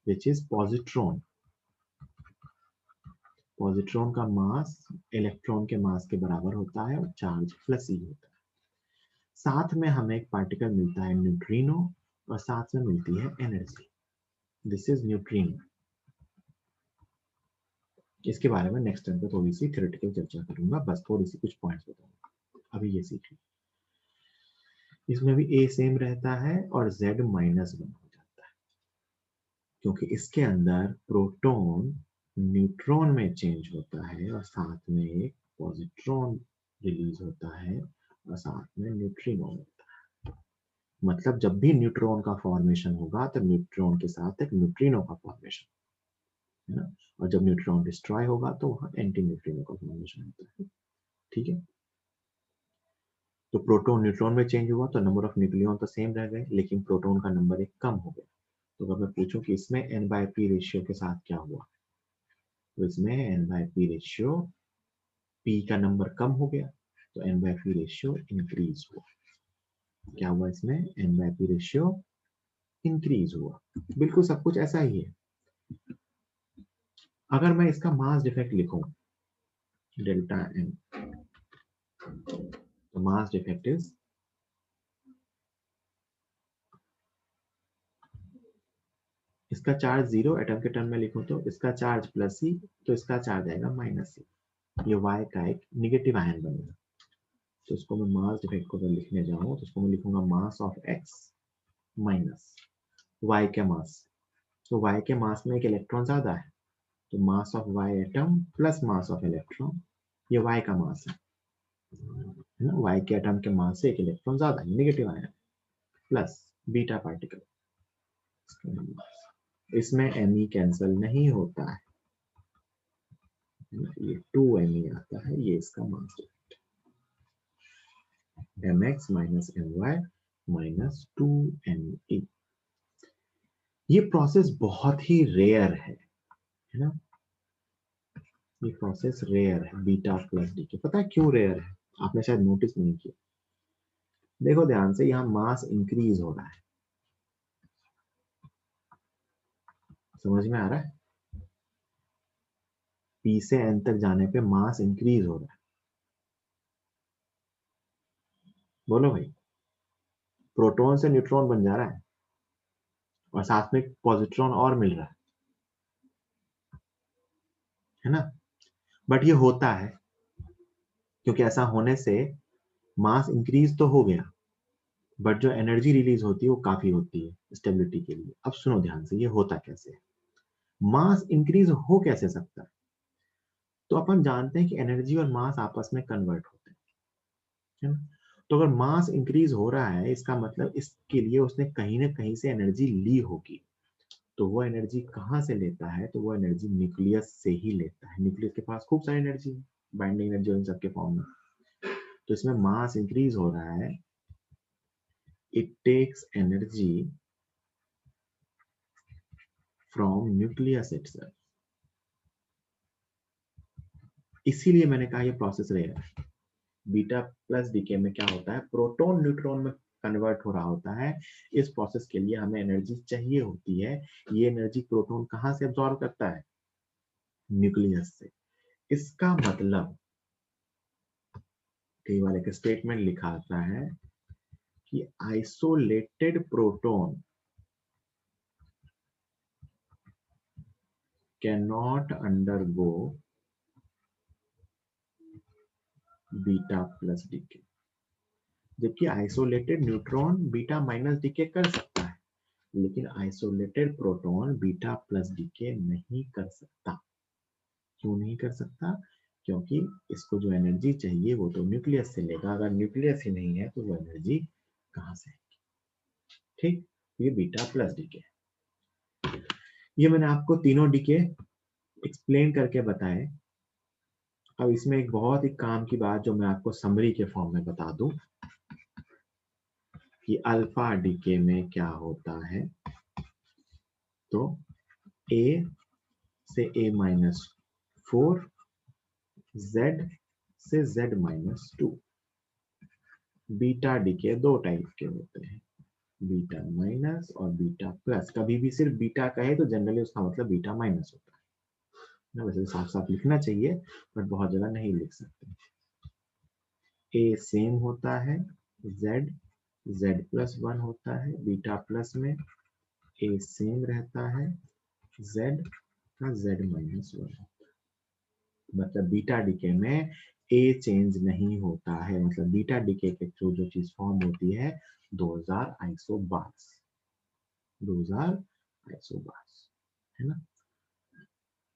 S1: विच इज पॉजिट्रॉन। पॉजिट्रॉन का मास इलेक्ट्रॉन के मास के बराबर होता है और चार्ज प्लस ही होता है। साथ में हमें एक पार्टिकल मिलता है न्यूट्रिनो, और साथ में मिलती है एनर्जी, दिस इज न्यूट्रिनो। इसके बारे में नेक्स्ट टाइम पे थोड़ी सी थ्योरेटिकल चर्चा करूंगा, बस थोड़ी सी कुछ पॉइंट्स बताऊंगा, अभी ये सीख लो। इसमें भी ए सेम रहता है और जेड -1 हो जाता है, क्योंकि इसके अंदर प्रोटॉन न्यूट्रॉन में चेंज होता है और साथ में एक पॉजिट्रॉन रिलीज होता है और साथ में न्यूट्रिनो मिलता है। मतलब जब भी न्यूट्रॉन का फॉर्मेशन होगा तो न्यूट्रॉन के साथ एक न्यूट्रिनो का फॉर्मेशन है ना, और जब न्यूट्रॉन डिस्ट्रॉय होगा तो वहां एंटी न्यूट्रिनो का फॉर्मेशन होता है। ठीक है, तो प्रोटॉन न्यूट्रॉन में चेंज हुआ तो नंबर ऑफ न्यूक्लियॉन तो सेम रह गए, लेकिन प्रोटॉन का नंबर एक कम हो गया। तो अगर मैं पूछूं कि इसमें n बाय p रेशियो के साथ क्या हुआ, तो इसमें n by p ratio, p का नंबर कम हो गया, तो n by p ratio increase हुआ। क्या हुआ इसमें, n by p ratio increase हुआ। बिल्कुल सब कुछ ऐसा ही है। अगर मैं इसका मास डिफेक्ट लिखूं डेल्टा n, तो मास डिफेक्ट इज इसका चार्ज 0 एटम के टर्म में लिखूं तो इसका चार्ज +c, तो इसका चार्ज आएगा -c। ये y का एक निगेटिव आयन बनेगा। तो इसको मैं मास डिफेक्ट को अगर लिखने जाऊं तो इसको मैं लिखूंगा mass of x minus y के मास। तो y के मास में एक इलेक्ट्रॉन ज्यादा है, तो मास of y atom plus mass of electron, ये y का मास है ना, y के एटम के मास से एक इलेक्ट्रॉन ज्यादा है, negative ion, plus beta particle, इसमें me कैंसिल नहीं होता है, ये 2me आता है, ये इसका मास mx minus my minus 2me। ये प्रोसेस बहुत ही रेयर है ना, ये प्रोसेस रेयर है बीटा प्लस डीके। पता है क्यों रेयर है, आपने शायद नोटिस नहीं किया। देखो ध्यान से, यहाँ मास इंक्रीज हो रहा है, समझ में आ रहा है, P से N तक जाने पे मास इंक्रीज हो रहा है। बोलो भाई, प्रोटॉन से न्यूट्रॉन बन जा रहा है और साथ में पॉजिट्रॉन और मिल रहा है ना, बट ये होता है क्योंकि ऐसा होने से मास इंक्रीज तो हो गया, बट जो एनर्जी रिलीज होती है वो काफी होती है स्टेबिलिटी के लिए। अब सुनो ध्यान से, ये होता कैसे है, मास इंक्रीज हो कैसे सकता है। तो अपन जानते हैं कि एनर्जी और मास आपस में कन्वर्ट होते हैं, है ना। तो अगर मास इंक्रीज हो रहा है, इसका मतलब इसके लिए उसने कहीं ना कहीं से एनर्जी ली होगी। तो वो एनर्जी कहाँ से लेता है, तो वो एनर्जी न्यूक्लियस से ही लेता है। न्यूक्लियस के पास खूब सारी एनर्जी है, बाइंडिंग एनर्जी इन सबके फॉर्म में। तो इसमें मास इंक्रीज हो रहा है, it takes energy from nucleus itself. इसीलिए मैंने कहा ये प्रोसेस रेयर है। बीटा प्लस डीके में क्या होता है, प्रोटॉन न्यूट्रॉन में कन्वर्ट हो रहा होता है। इस प्रोसेस के लिए हमें एनर्जी चाहिए होती है। ये एनर्जी प्रोटॉन कहाँ से एब्जॉर्ब करता है, न्यूक्लियस से। इसका मतलब कई बार एक स्टेटमेंट लिखा आता है कि isolated proton cannot undergo beta plus decay, जबकि isolated neutron beta minus decay कर सकता है, लेकिन isolated proton beta plus decay नहीं कर सकता। क्यों नहीं कर सकता, क्योंकि इसको जो एनर्जी चाहिए वो तो न्यूक्लियस से लेगा। अगर न्यूक्लियस ही नहीं है तो वो एनर्जी कहां से आएगी। ठीक, ये बीटा प्लस डीके। ये मैंने आपको तीनों डीके एक्सप्लेन करके बताए। अब इसमें एक बहुत ही काम की बात जो मैं आपको समरी के फॉर्म में बता दूं कि अल्फा डीके में क्या होता है। तो a से a माइनस 4, z से z माइनस 2। बीटा डीके दो टाइप के होते हैं, बीटा माइनस और बीटा प्लस। कभी भी सिर्फ बीटा कहे तो जनरली उसका मतलब बीटा माइनस होता है ना। वैसे साफ साफ लिखना चाहिए बट बहुत जगह नहीं लिख सकते। a सेम होता है, z +1 होता है। बीटा प्लस में a सेम रहता है, z का z -1। मतलब बीटा डीके में a चेंज नहीं होता है। मतलब बीटा डीके के थ्रू जो चीज फॉर्म होती है 2000 आइसोबार्स, 2000 आइसोबार्स, है ना।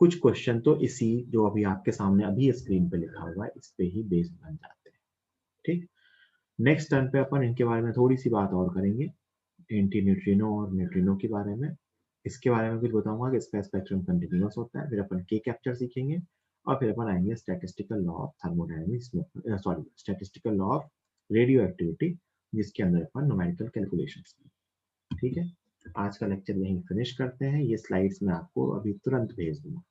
S1: कुछ क्वेश्चन तो इसी जो अभी आपके सामने अभी स्क्रीन पे लिखा हुआ है इस पे ही बेस्ड बन जाते हैं। ठीक, नेक्स्ट टर्न पे अपन इनके बारे में थोड़ी सी बात और करेंगे, एंटी न्यूट्रिनो और न्यूट्रिनो के बारे में। इसके बारे में कुछ बताऊंगा कि इसका स्पेक्ट्रम कंटिन्यूअस होता है। फिर अपन के कैप्चर सीखेंगे और फिर अपन आएंगे स्टैटिस्टिकल लॉ ऑफ थर्मोडायनेमिक्स में, sorry statistical law of radio activity, जिसके अंदर अपन न्यूमेरिकल कैलकुलेशंस। ठीक है, आज का लेक्चर यहीं फिनिश करते हैं। ये स्लाइड्स मैं आपको अभी तुरंत भेज दूंगा।